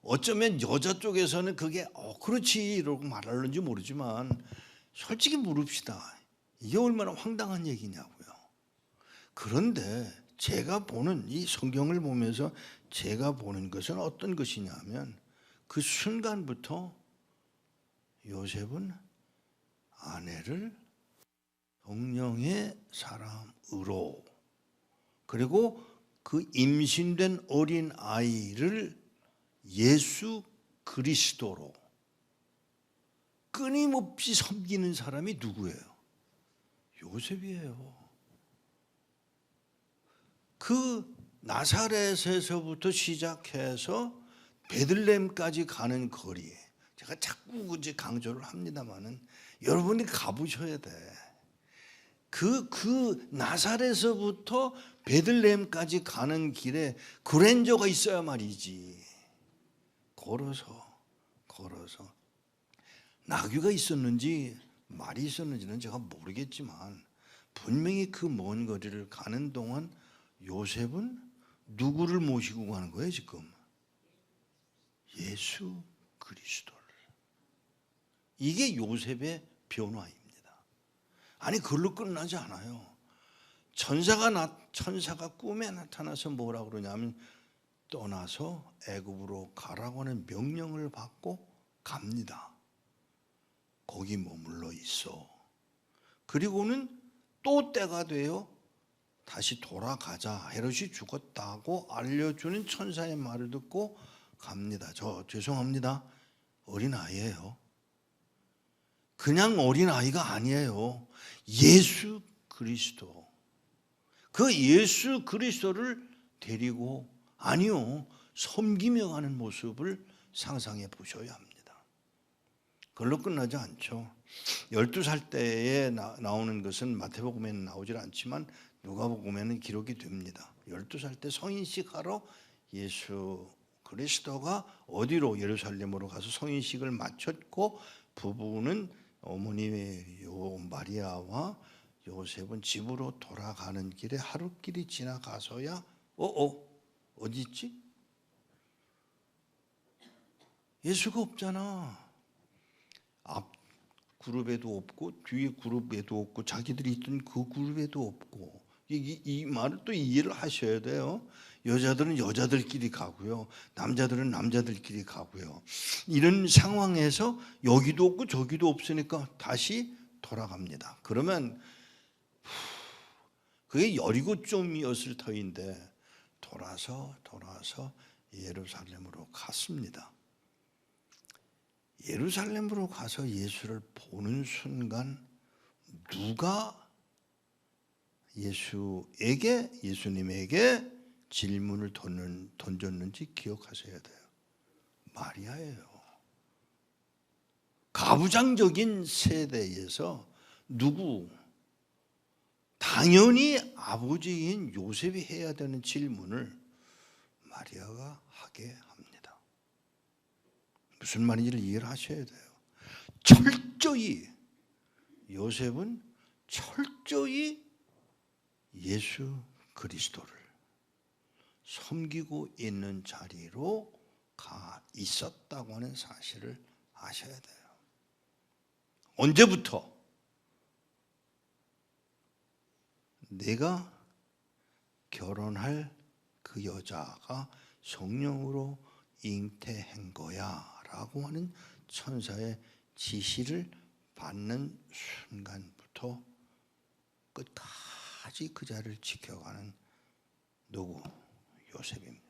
어쩌면 여자 쪽에서는 그게 그렇지 이러고 말하는지 모르지만 솔직히 물읍시다. 이게 얼마나 황당한 얘기냐고요. 그런데 제가 보는 이 성경을 보면서 제가 보는 것은 어떤 것이냐면 그 순간부터 요셉은 아내를 성령의 사람으로, 그리고 그 임신된 어린 아이를 예수 그리스도로 끊임없이 섬기는 사람이 누구예요? 요셉이에요. 그 나사렛에서부터 시작해서 베들레헴까지 가는 거리에, 제가 자꾸 이제 강조를 합니다만은 여러분이 가보셔야 돼. 그 나사렛에서부터 베들레헴까지 가는 길에 그랜저가 있어야 말이지. 걸어서 나귀가 있었는지 말이 있었는지는 제가 모르겠지만 분명히 그 먼 거리를 가는 동안 요셉은 누구를 모시고 가는 거예요 지금? 예수 그리스도를. 이게 요셉의 변화입니다. 아니 그걸로 끝나지 않아요. 천사가 꿈에 나타나서 뭐라고 그러냐면 떠나서 애굽으로 가라고 하는 명령을 받고 갑니다. 거기 머물러 있어. 그리고는 또 때가 돼요. 다시 돌아가자. 헤롯이 죽었다고 알려주는 천사의 말을 듣고 갑니다. 죄송합니다. 어린아이예요. 그냥 어린아이가 아니에요. 예수 그리스도. 그 예수 그리스도를 데리고, 아니요, 섬기며 가는 모습을 상상해 보셔야 합니다. 그걸로 끝나지 않죠. 12살 때에 나오는 것은 마태복음에는 나오질 않지만 누가복음에는 기록이 됩니다. 12살 때 성인식 하러 예수 그리스도가 어디로? 예루살렘으로 가서 성인식을 마쳤고 부부는 어머니 마리아와 요셉은 집으로 돌아가는 길에 하루길이 지나가서야 어디 있지? 예수가 없잖아. 앞 그룹에도 없고 뒤에 그룹에도 없고 자기들이 있던 그 그룹에도 없고 이 말을 또 이해를 하셔야 돼요. 여자들은 여자들끼리 가고요, 남자들은 남자들끼리 가고요. 이런 상황에서 여기도 없고 저기도 없으니까 다시 돌아갑니다. 그러면 그게 여리고점이었을 터인데 돌아서 예루살렘으로 갔습니다. 예루살렘으로 가서 예수를 보는 순간 누가 예수님에게 질문을 던졌는지 기억하셔야 돼요. 마리아예요. 가부장적인 세대에서 당연히 아버지인 요셉이 해야 되는 질문을 마리아가 하게 합니다. 무슨 말인지를 이해를 하셔야 돼요. 요셉은 철저히 예수 그리스도를 섬기고 있는 자리로 가 있었다고 하는 사실을 아셔야 돼요. 언제부터? 내가 결혼할 그 여자가 성령으로 잉태한 거야 라고 하는 천사의 지시를 받는 순간부터 끝까지 그 자리를 지켜가는 요셉입니다.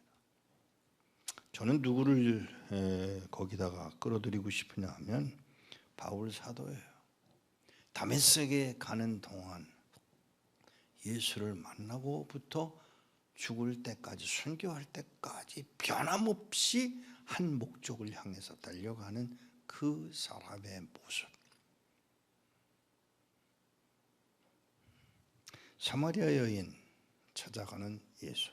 저는 누구를 거기다가 끌어들이고 싶으냐 하면 바울 사도예요. 다메섹에 가는 동안 예수를 만나고부터 죽을 때까지, 순교할 때까지 변함없이 한 목적을 향해서 달려가는 그 사람의 모습. 사마리아 여인 찾아가는 예수.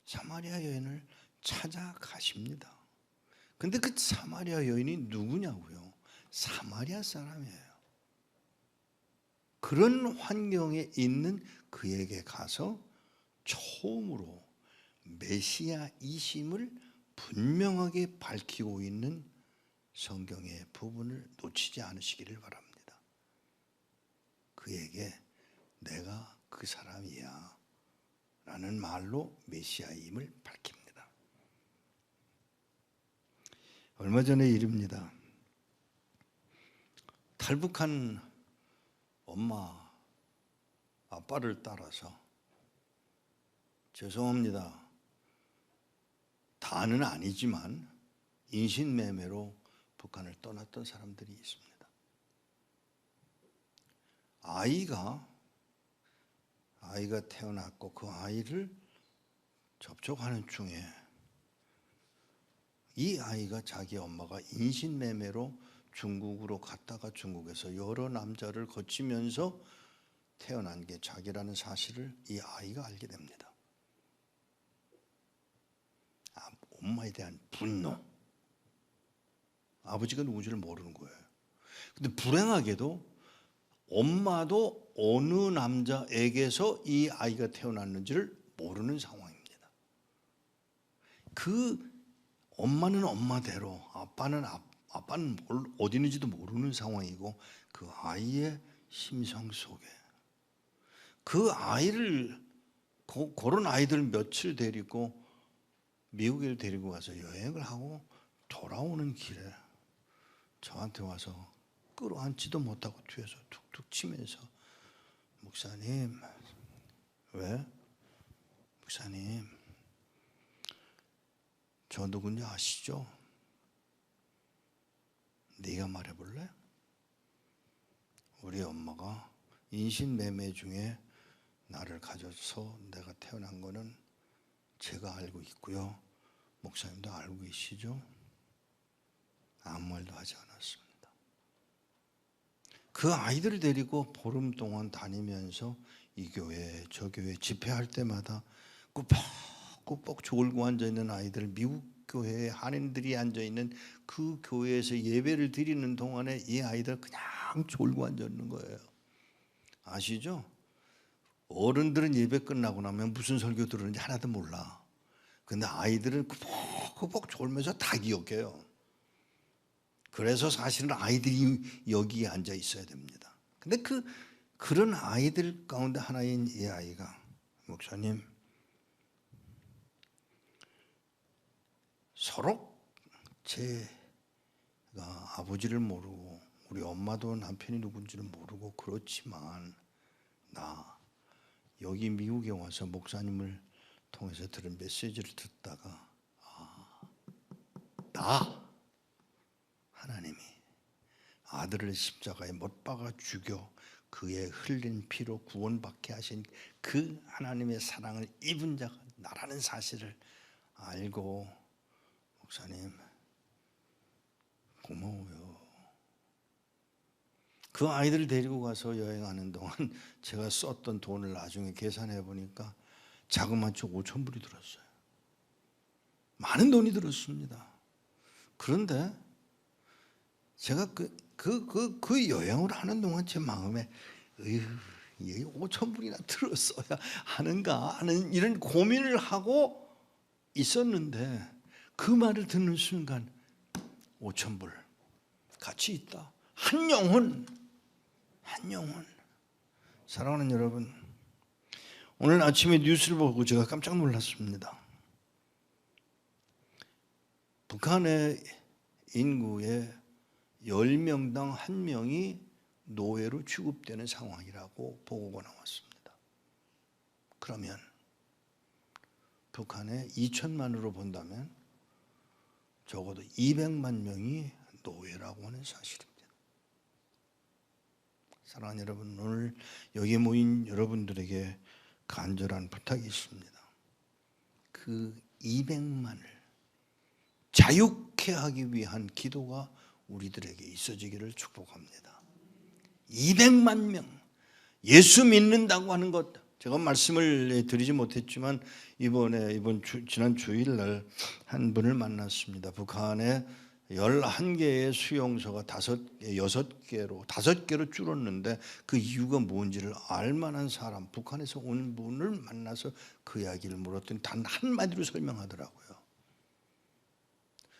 사마리아 여인을 찾아가십니다. 근데 그 사마리아 여인이 누구냐고요? 사마리아 사람이에요. 그런 환경에 있는 그에게 가서 처음으로 메시아이심을 분명하게 밝히고 있는 성경의 부분을 놓치지 않으시기를 바랍니다. 그에게 내가 그 사람이야 라는 말로 메시아임을 밝힙니다. 얼마 전의 일입니다. 탈북한 엄마, 아빠를 따라서, 죄송합니다, 다는 아니지만 인신매매로 북한을 떠났던 사람들이 있습니다. 아이가 태어났고 그 아이를 접촉하는 중에 이 아이가 자기 엄마가 인신매매로 중국으로 갔다가 중국에서 여러 남자를 거치면서 태어난 게 자기라는 사실을 이 아이가 알게 됩니다. 엄마에 대한 분노. 아버지가 누군지를 모르는 거예요. 근데 불행하게도 엄마도 어느 남자에게서 이 아이가 태어났는지를 모르는 상황입니다. 그 엄마는 엄마대로 아빠는 어디 있는지도 모르는 상황이고, 그 아이의 심성 속에 그 아이를, 그런 아이들 며칠 데리고 미국에 데리고 가서 여행을 하고 돌아오는 길에 저한테 와서 끌어안지도 못하고 뒤에서 툭툭 치면서, 목사님, 왜? 목사님, 저 누군지 아시죠? 네가 말해볼래? 우리 엄마가 인신매매 중에 나를 가져서 내가 태어난 거는 제가 알고 있고요, 목사님도 알고 계시죠? 아무 말도 하지 않았습니다. 그 아이들을 데리고 보름 동안 다니면서 이 교회 저 교회 집회할 때마다 꾸벅꾸벅 졸고 앉아있는 아이들, 미국 교회에 한인들이 앉아있는 그 교회에서 예배를 드리는 동안에 이 아이들 그냥 졸고 앉아있는 거예요. 아시죠? 어른들은 예배 끝나고 나면 무슨 설교 들었는지 하나도 몰라. 근데 아이들은 꾸벅꾸벅 졸면서 다 기억해요. 그래서 사실은 아이들이 여기에 앉아 있어야 됩니다. 근데 그런 아이들 가운데 하나인 이 아이가 목사님 서로 제가 아버지를 모르고 우리 엄마도 남편이 누군지를 모르고 그렇지만 나 여기 미국에 와서 목사님을 통해서 들은 메시지를 듣다가 나 하나님이 아들을 십자가에 못 박아 죽여 그의 흘린 피로 구원받게 하신 그 하나님의 사랑을 입은 자가 나라는 사실을 알고 목사님 고마워요. 그 아이들을 데리고 가서 여행하는 동안 제가 썼던 돈을 나중에 계산해 보니까 자그마치 5,000불이 들었어요. 많은 돈이 들었습니다. 그런데 제가 그 여행을 하는 동안 제 마음에 5,000불이나 들었어야 하는가 하는 이런 고민을 하고 있었는데 그 말을 듣는 순간 5,000불 가치 있다. 한 영혼. 사랑하는 여러분, 오늘 아침에 뉴스를 보고 제가 깜짝 놀랐습니다. 북한의 인구의 10명당 1명이 노예로 취급되는 상황이라고 보고가 나왔습니다. 그러면 북한의 2천만으로 본다면 적어도 200만 명이 노예라고 하는 사실입니다. 사랑하는 여러분, 오늘 여기에 모인 여러분들에게 간절한 부탁이 있습니다. 그 200만을 자유케 하기 위한 기도가 우리들에게 있어지기를 축복합니다. 200만 명 예수 믿는다고 하는 것, 제가 말씀을 드리지 못했지만 지난 주일날 한 분을 만났습니다. 북한에 11개의 수용소가 5개로 줄었는데 그 이유가 뭔지를 알만한 사람, 북한에서 온 분을 만나서 그 이야기를 물었더니 단 한마디로 설명하더라고요.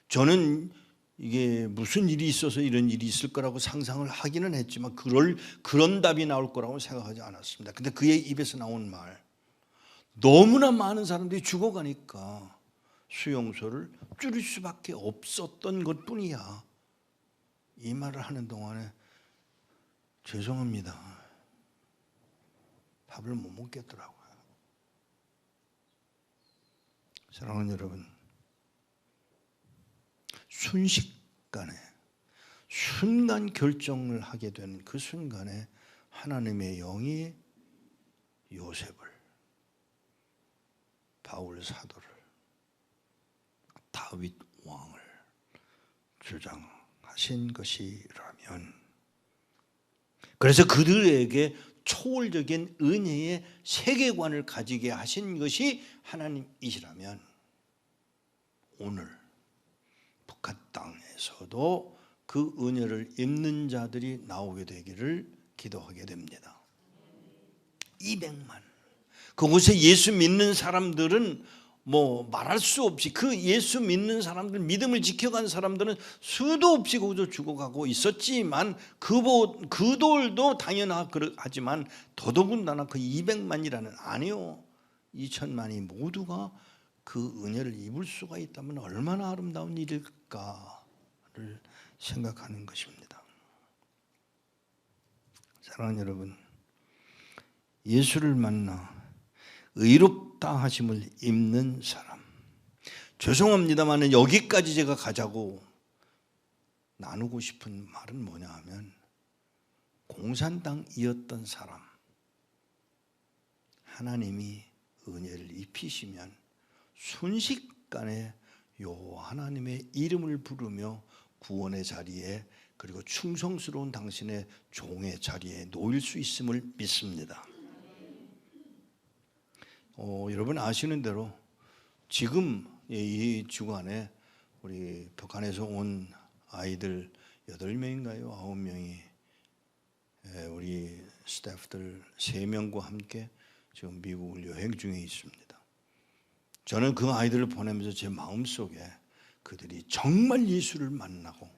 저는 이게 무슨 일이 있어서 이런 일이 있을 거라고 상상을 하기는 했지만 그런 답이 나올 거라고 생각하지 않았습니다. 근데 그의 입에서 나온 말, 너무나 많은 사람들이 죽어가니까 수용소를 줄일 수밖에 없었던 것뿐이야. 이 말을 하는 동안에 죄송합니다. 밥을 못 먹겠더라고요. 사랑하는 여러분, 순식간에 순간 결정을 하게 되는 그 순간에 하나님의 영이 요셉을, 바울 사도를, 다윗 왕을 주장하신 것이라면, 그래서 그들에게 초월적인 은혜의 세계관을 가지게 하신 것이 하나님이시라면 오늘 북한 땅에서도 그 은혜를 입는 자들이 나오게 되기를 기도하게 됩니다. 200만. 그곳에 예수 믿는 사람들은 말할 수 없이, 그 예수 믿는 사람들, 믿음을 지켜간 사람들은 수도 없이 거기서 죽어가고 있었지만 그들도 당연하지만 더더군다나 그 200만이라는, 아니요, 2천만이 모두가 그 은혜를 입을 수가 있다면 얼마나 아름다운 일일까를 생각하는 것입니다. 사랑하는 여러분, 예수를 만나 의롭다 하심을 입는 사람, 죄송합니다만 여기까지 제가 가자고 나누고 싶은 말은 뭐냐 하면, 공산당이었던 사람, 하나님이 은혜를 입히시면 순식간에 요 하나님의 이름을 부르며 구원의 자리에, 그리고 충성스러운 당신의 종의 자리에 놓일 수 있음을 믿습니다. 여러분 아시는 대로 지금 이 주간에 우리 북한에서 온 아이들 8명인가요? 9명이 우리 스태프들 3명과 함께 지금 미국을 여행 중에 있습니다. 저는 그 아이들을 보내면서 제 마음속에 그들이 정말 예수를 만나고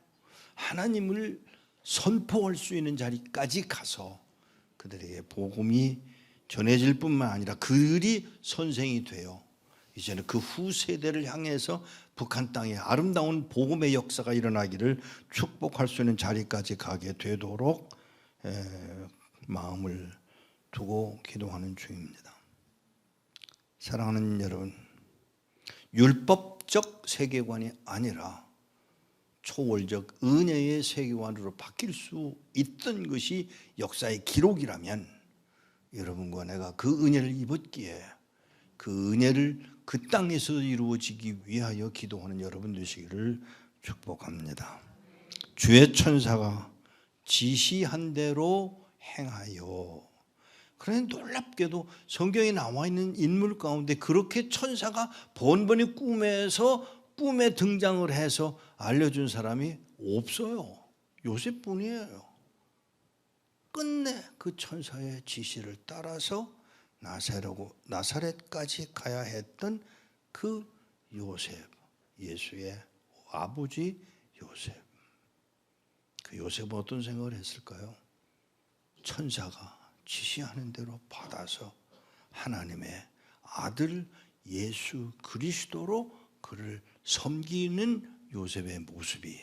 하나님을 선포할 수 있는 자리까지 가서 그들에게 복음이 전해질 뿐만 아니라 그들이 선생이 되어 이제는 그 후세대를 향해서 북한 땅에 아름다운 복음의 역사가 일어나기를 축복할 수 있는 자리까지 가게 되도록 마음을 두고 기도하는 중입니다. 사랑하는 여러분, 율법적 세계관이 아니라 초월적 은혜의 세계관으로 바뀔 수 있던 것이 역사의 기록이라면 여러분과 내가 그 은혜를 입었기에 그 은혜를 그 땅에서 이루어지기 위하여 기도하는 여러분 되시기를 축복합니다. 주의 천사가 지시한 대로 행하여. 그런데 놀랍게도 성경에 나와 있는 인물 가운데 그렇게 천사가 번번이 꿈에 등장을 해서 알려준 사람이 없어요. 요셉뿐이에요. 끝내 그 천사의 지시를 따라서 나사렛까지 가야 했던 그 요셉, 예수의 아버지 요셉. 그 요셉은 어떤 생각을 했을까요? 천사가 지시하는 대로 받아서 하나님의 아들 예수 그리스도로 그를 섬기는 요셉의 모습이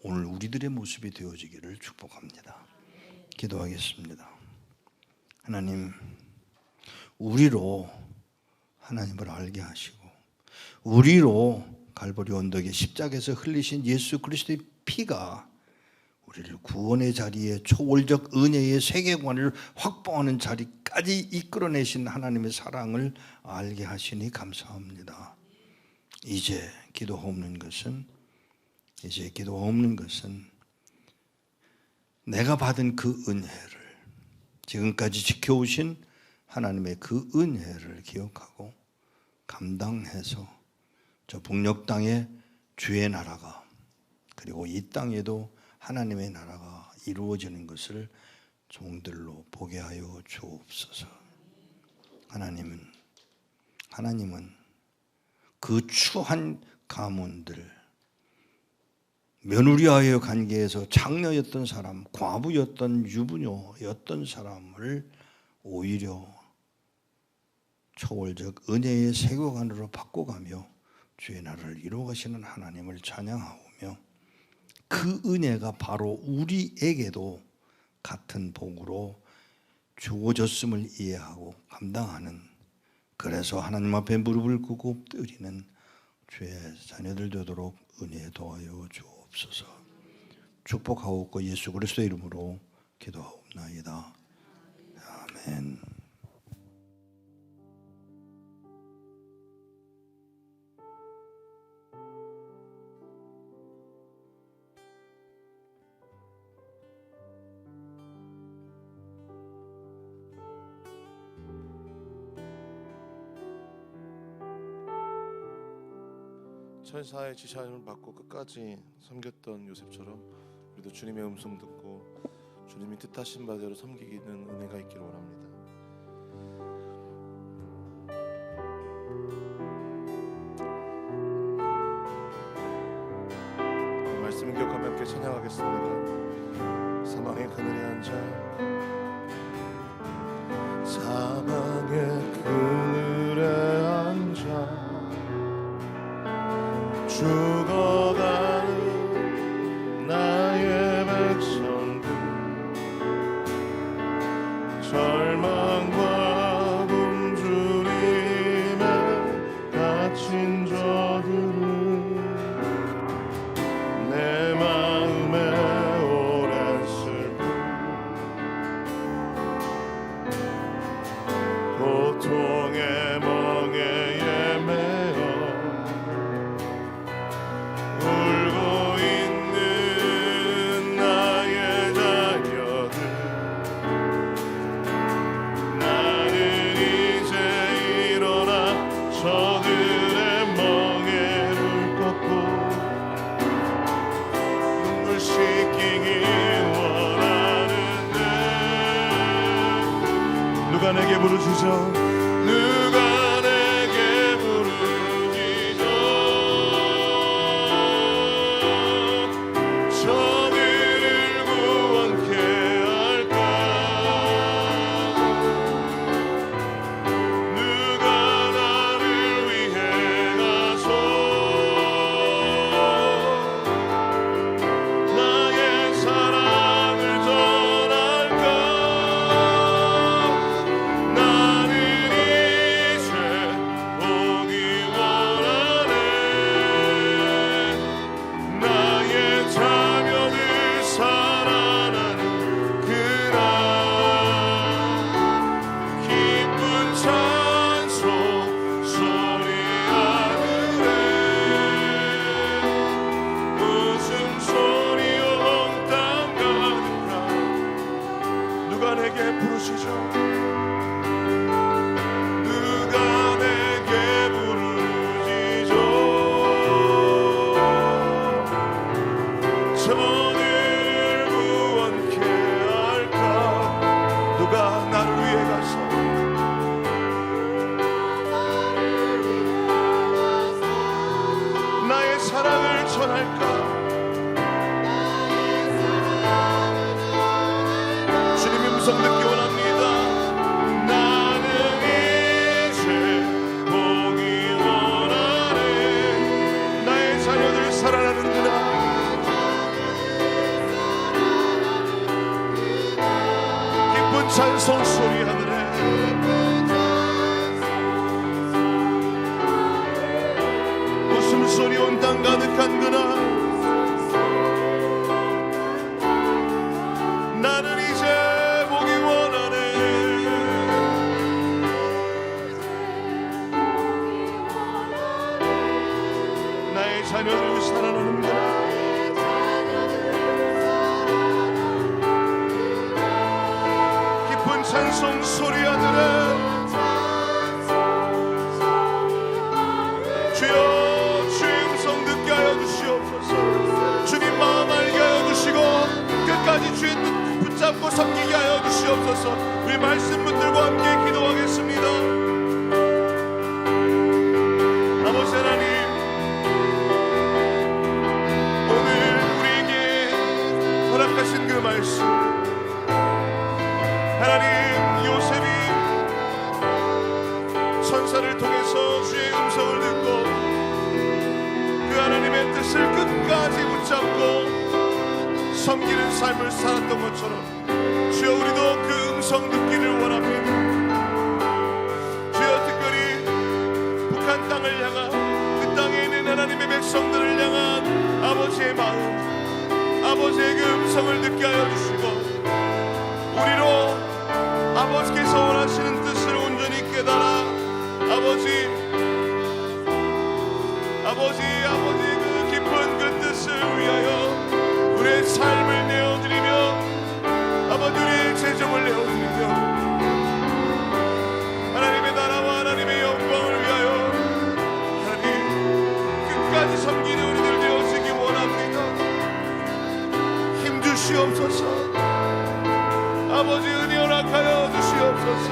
오늘 우리들의 모습이 되어지기를 축복합니다. 기도하겠습니다. 하나님, 우리로 하나님을 알게 하시고 우리로 갈보리 언덕의 십자가에서 흘리신 예수 그리스도의 피가 우리를 구원의 자리에 초월적 은혜의 세계관을 확보하는 자리까지 이끌어내신 하나님의 사랑을 알게 하시니 감사합니다. 이제 기도 없는 것은 내가 받은 그 은혜를, 지금까지 지켜오신 하나님의 그 은혜를 기억하고 감당해서 저 북녘 땅에 주의 나라가, 그리고 이 땅에도 하나님의 나라가 이루어지는 것을 종들로 보게 하여 주옵소서. 하나님은 그 추한 가문들, 며느리와의 관계에서 장녀였던 사람, 과부였던 유부녀였던 사람을 오히려 초월적 은혜의 세계관으로 바꿔가며 주의 나라를 이루어가시는 하나님을 찬양하오며 그 은혜가 바로 우리에게도 같은 복으로 주어졌음을 이해하고 감당하는, 그래서 하나님 앞에 무릎을 꿇고 엎드리는 주의 자녀들 되도록 은혜 도와여 주옵소서. 축복하옵고 예수 그리스도의 이름으로 기도하옵나이다. 아멘. 천사의 지시함을 받고 끝까지 섬겼던 요셉처럼 우리도 주님의 음성 듣고 주님이 뜻하신 바대로 섬기는 은혜가 있기를 원합니다. 말씀을 기억하며 함께 찬양하겠습니다. 사망의 그늘에 앉아, 사망의 그늘에 앉아 죽어가는 나의 백성들, 절망과 굶주림에 갇힌 저들은 내 마음에 오랜 슬픔, 고통의 멍에에 매어 울고 있는 나의 자녀들, 나는 이제 일어나 저들의 멍에를 꺾고 눈물 씻기길 원하는데 누가 내게 부르짖어, 누가 내게 부르짖어 저들을 구원케 할까. 소리 온 땅 가득한 그날 나는 이제 보기 원하네. 나의 자녀들 살아나는구나. 깊은 찬송 소리 하늘에 주여 주의 음성 듣게 하여 주시옵소서. 주님 마음 알게 하여 주시고 끝까지 주의 뜻 붙잡고 섬기게 하여 주시옵소서. 우리 말씀 분들과 함께 기도하겠습니다. 아버지 하나님, 오늘 우리에게 허락하신 그 말씀, 하나님, 요셉이 천사를 통해서 주의 음성을 듣고 그 하나님의 뜻을 끝까지 붙잡고 섬기는 삶을 살았던 것처럼 주여 우리도 그 음성 듣기를 원합니다. 주여 특별히 북한 땅을 향한 그 땅에 있는 하나님의 백성들을 향한 아버지의 마음, 아버지의 그 음성을 듣게 하여 주시고 우리로 아버지께서 원하시는 뜻을 온전히 깨달아 아버지 그 깊은 그 뜻을 위하여 우리의 삶을 내어드리며 아버지 우리의 재정을 내어드리며 하나님의 나라와 하나님의 영광을 위하여 하나님 끝까지 섬기는 우리들 되어지기 원합니다. 힘주시옵소서. 아버지 은혜 허락하여 주시옵소서.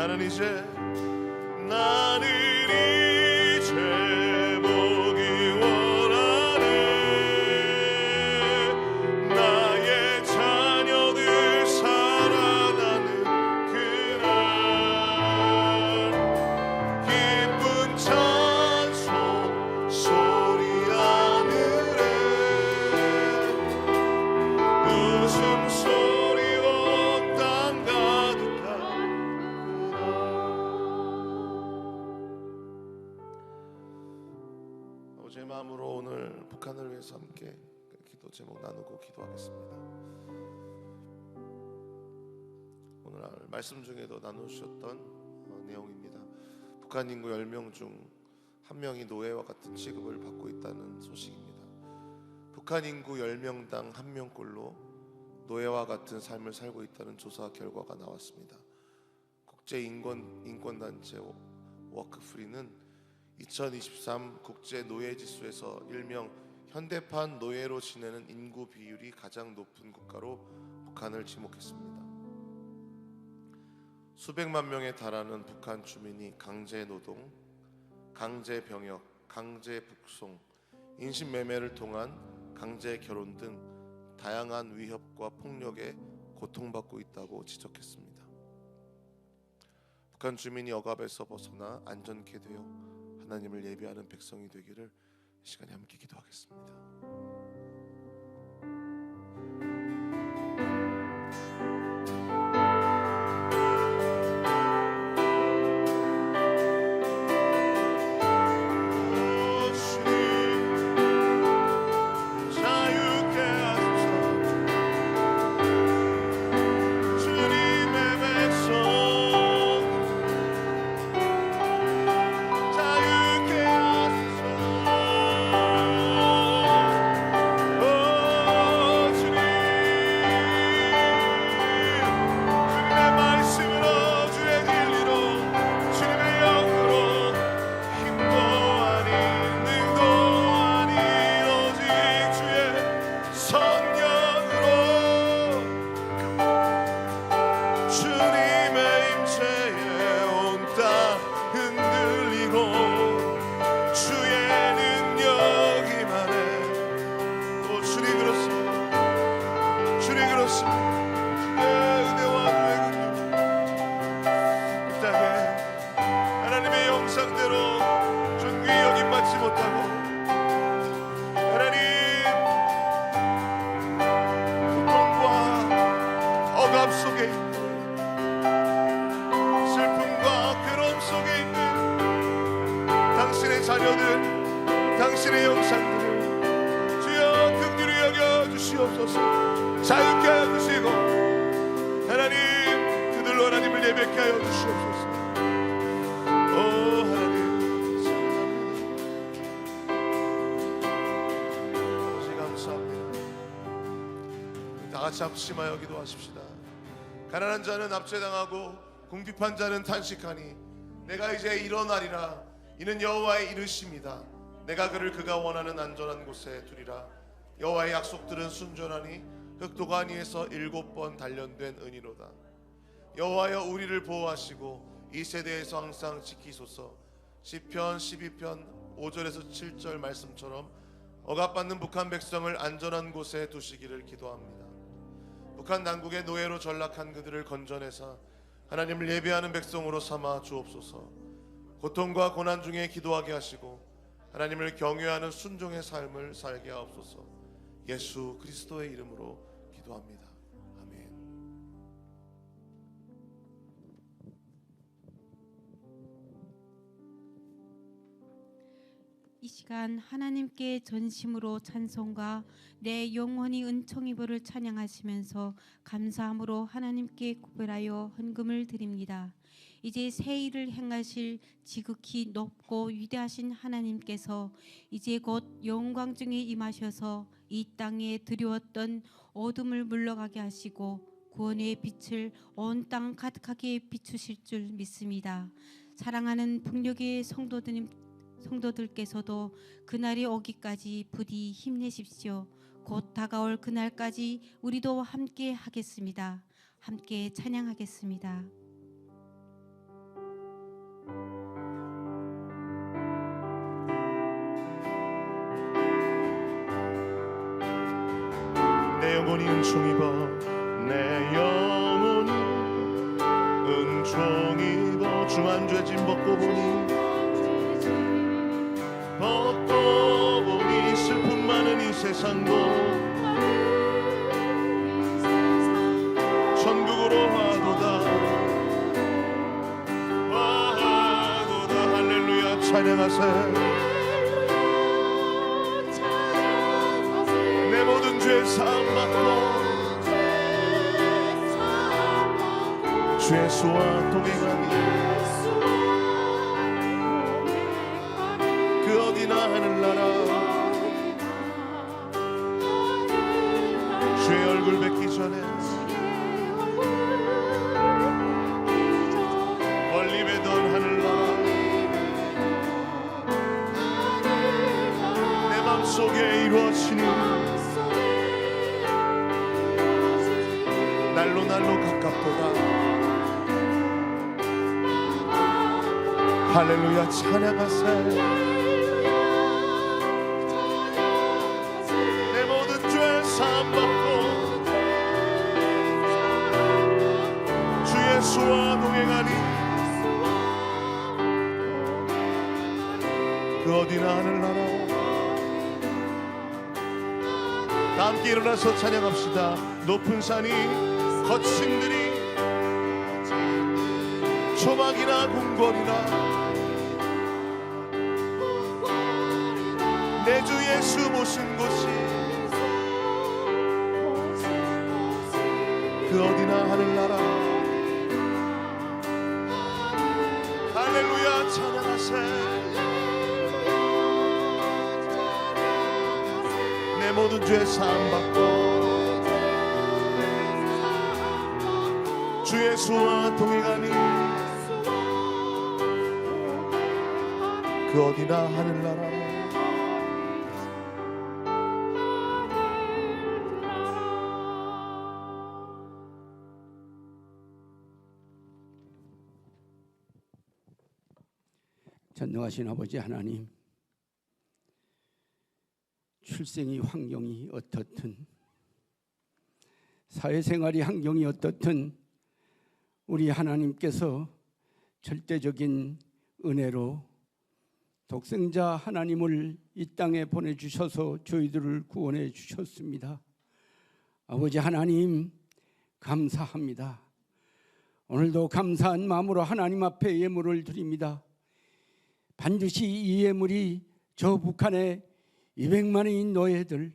나는 이제 보기 원하네. 나의 자녀들 살아나는 그날 기쁜 찬송 소리 하늘에 웃음소리 온 땅 가득한 제 마음으로 오늘 북한을 위해서 함께 기도 제목 나누고 기도하겠습니다. 오늘 말씀 중에도 나누셨던 내용입니다. 북한 인구 10명 중 1명이 노예와 같은 취급을 받고 있다는 소식입니다. 북한 인구 10명당 1명꼴로 노예와 같은 삶을 살고 있다는 조사 결과가 나왔습니다. 국제 인권단체 워크프리는 2023 국제 노예 지수에서 일명 현대판 노예로 지내는 인구 비율이 가장 높은 국가로 북한을 지목했습니다. 수백만 명에 달하는 북한 주민이 강제 노동, 강제 병역, 강제 북송, 인신매매를 통한 강제 결혼 등 다양한 위협과 폭력에 고통받고 있다고 지적했습니다. 북한 주민이 억압에서 벗어나 안전케 되어 하나님을 예배하는 백성이 되기를 이 시간에 함께 기도하겠습니다. 영상들을 주여 긍휼히 여겨 주시옵소서. 자유케 하여 주시고 하나님 그들로 하나님을 예배케 하여 주시옵소서. 오 하나님 사랑합니다. 감사합니다. 다 같이 합심하여 기도하십시다. 가난한 자는 압제당하고 궁핍한 자는 탄식하니 내가 이제 일어나리라. 이는 여호와의 이르심이다. 내가 그를 그가 원하는 안전한 곳에 두리라. 여호와의 약속들은 순전하니 흑도가 아니에서 7번 단련된 은이로다. 여호와여 우리를 보호하시고 이 세대에서 항상 지키소서. 시편 12편 5절에서 7절 말씀처럼 억압받는 북한 백성을 안전한 곳에 두시기를 기도합니다. 북한 당국의 노예로 전락한 그들을 건져내사 하나님을 예배하는 백성으로 삼아 주옵소서. 고통과 고난 중에 기도하게 하시고 하나님을 경외하는 순종의 삶을 살게 하옵소서. 예수 그리스도의 이름으로 기도합니다. 아멘. 이 시간 하나님께 전심으로 찬송과 내 영혼이 은총이보를 찬양하시면서 감사함으로 하나님께 구별하여 헌금을 드립니다. 이제 새 일을 행하실 지극히 높고 위대하신 하나님께서 이제 곧 영광 중에 임하셔서 이 땅에 드리웠던 어둠을 물러가게 하시고 구원의 빛을 온 땅 가득하게 비추실 줄 믿습니다. 사랑하는 북녘의 성도들께서도 그날이 오기까지 부디 힘내십시오. 곧 다가올 그날까지 우리도 함께 하겠습니다. 함께 찬양하겠습니다. 내 영혼이 은총입어 내 영혼이 은총입어 주만 죄짐 벗고 보니 슬픔 많은 이 세상도 천국으로 화도다 할렐루야 찬양하세. 내 모든 죄 사함 받고 주 예수와 동행하니 그 어디나 하늘나라 주의 얼굴 뵙기 전에 멀리 뵈던 하늘나라 내 맘속에 이루어지니 날로 가깝도다. 할렐루야 찬양하세. 내 모든 죄 사함 받고 주 예수와 동행하니 그 어디나 하늘나라. 다 함께 일어나서 찬양합시다. 높은 산이 거친 들이 초막이나 궁궐이나 내 주 예수 모신 곳이 그 어디나 하늘나라. 할렐루야 찬양하세. 내 모든 죄 사함 받고 주 예수와 동행하니 그 어디나 하늘나라. 전능하신 아버지 하나님, 출생의 환경이 어떻든 사회생활의 환경이 어떻든 우리 하나님께서 절대적인 은혜로 독생자 하나님을 이 땅에 보내주셔서 저희들을 구원해 주셨습니다. 아버지 하나님 감사합니다. 오늘도 감사한 마음으로 하나님 앞에 예물을 드립니다. 반드시 이 예물이 저 북한의 200만의 노예들,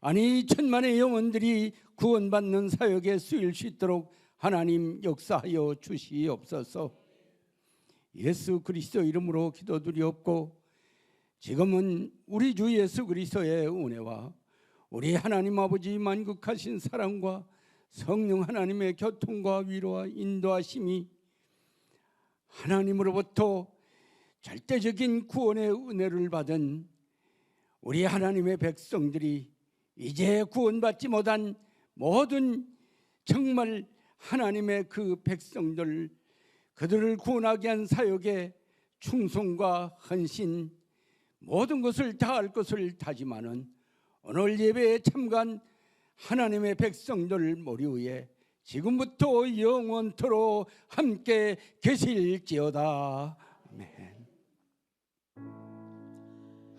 아니 1000만의 영혼들이 구원받는 사역에 쓰일 수 있도록 하나님 역사하여 주시옵소서. 예수 그리스도 이름으로 기도드리옵고, 지금은 우리 주 예수 그리스도의 은혜와 우리 하나님 아버지 만국하신 사랑과 성령 하나님의 교통과 위로와 인도하심이 하나님으로부터 절대적인 구원의 은혜를 받은 우리 하나님의 백성들이 이제 구원받지 못한 모든 정말 하나님의 그 백성들, 그들을 구원하기 위한 사역에 충성과 헌신, 모든 것을 다할 것을 다짐하는 오늘 예배에 참가한 하나님의 백성들 머리 위에 지금부터 영원토록 함께 계실지어다. 아멘.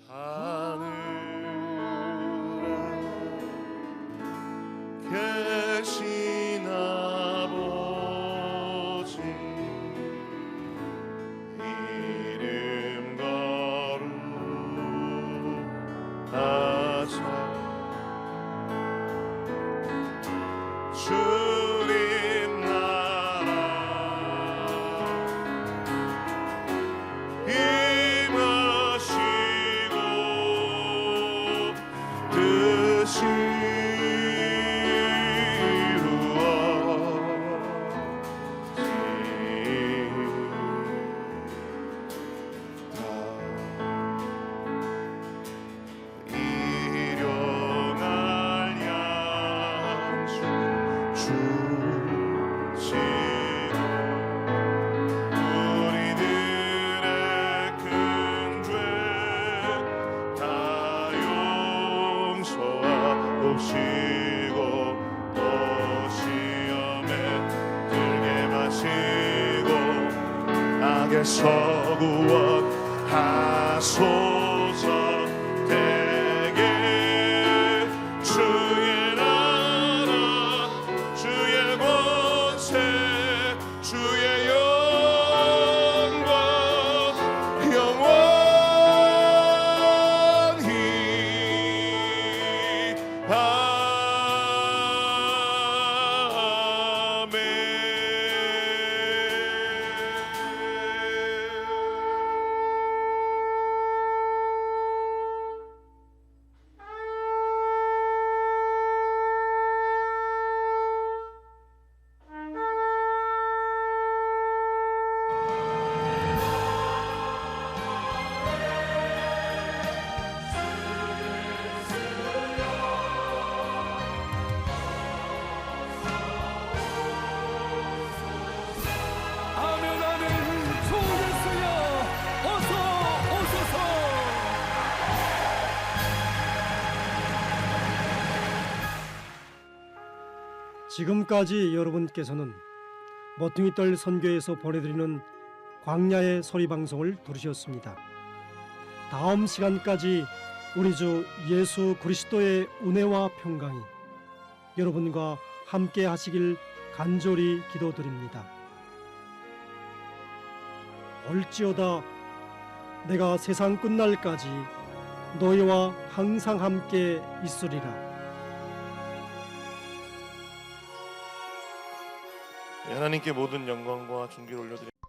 하늘에 계신 아버지, 이름 거룩하사 주님 나라 임하시고 뜻이 서구원하소서. 되게 주의 나라 주의 권세 주의 영광 영원히 아멘. 지금까지 여러분께서는 모퉁이떨 선교에서 보내드리는 광야의 소리 방송을 들으셨습니다. 다음 시간까지 우리 주 예수 그리스도의 은혜와 평강이 여러분과 함께 하시길 간절히 기도드립니다. 올지어다 내가 세상 끝날까지 너희와 항상 함께 있으리라. 하나님께 모든 영광과 존귀를 올려드립니다.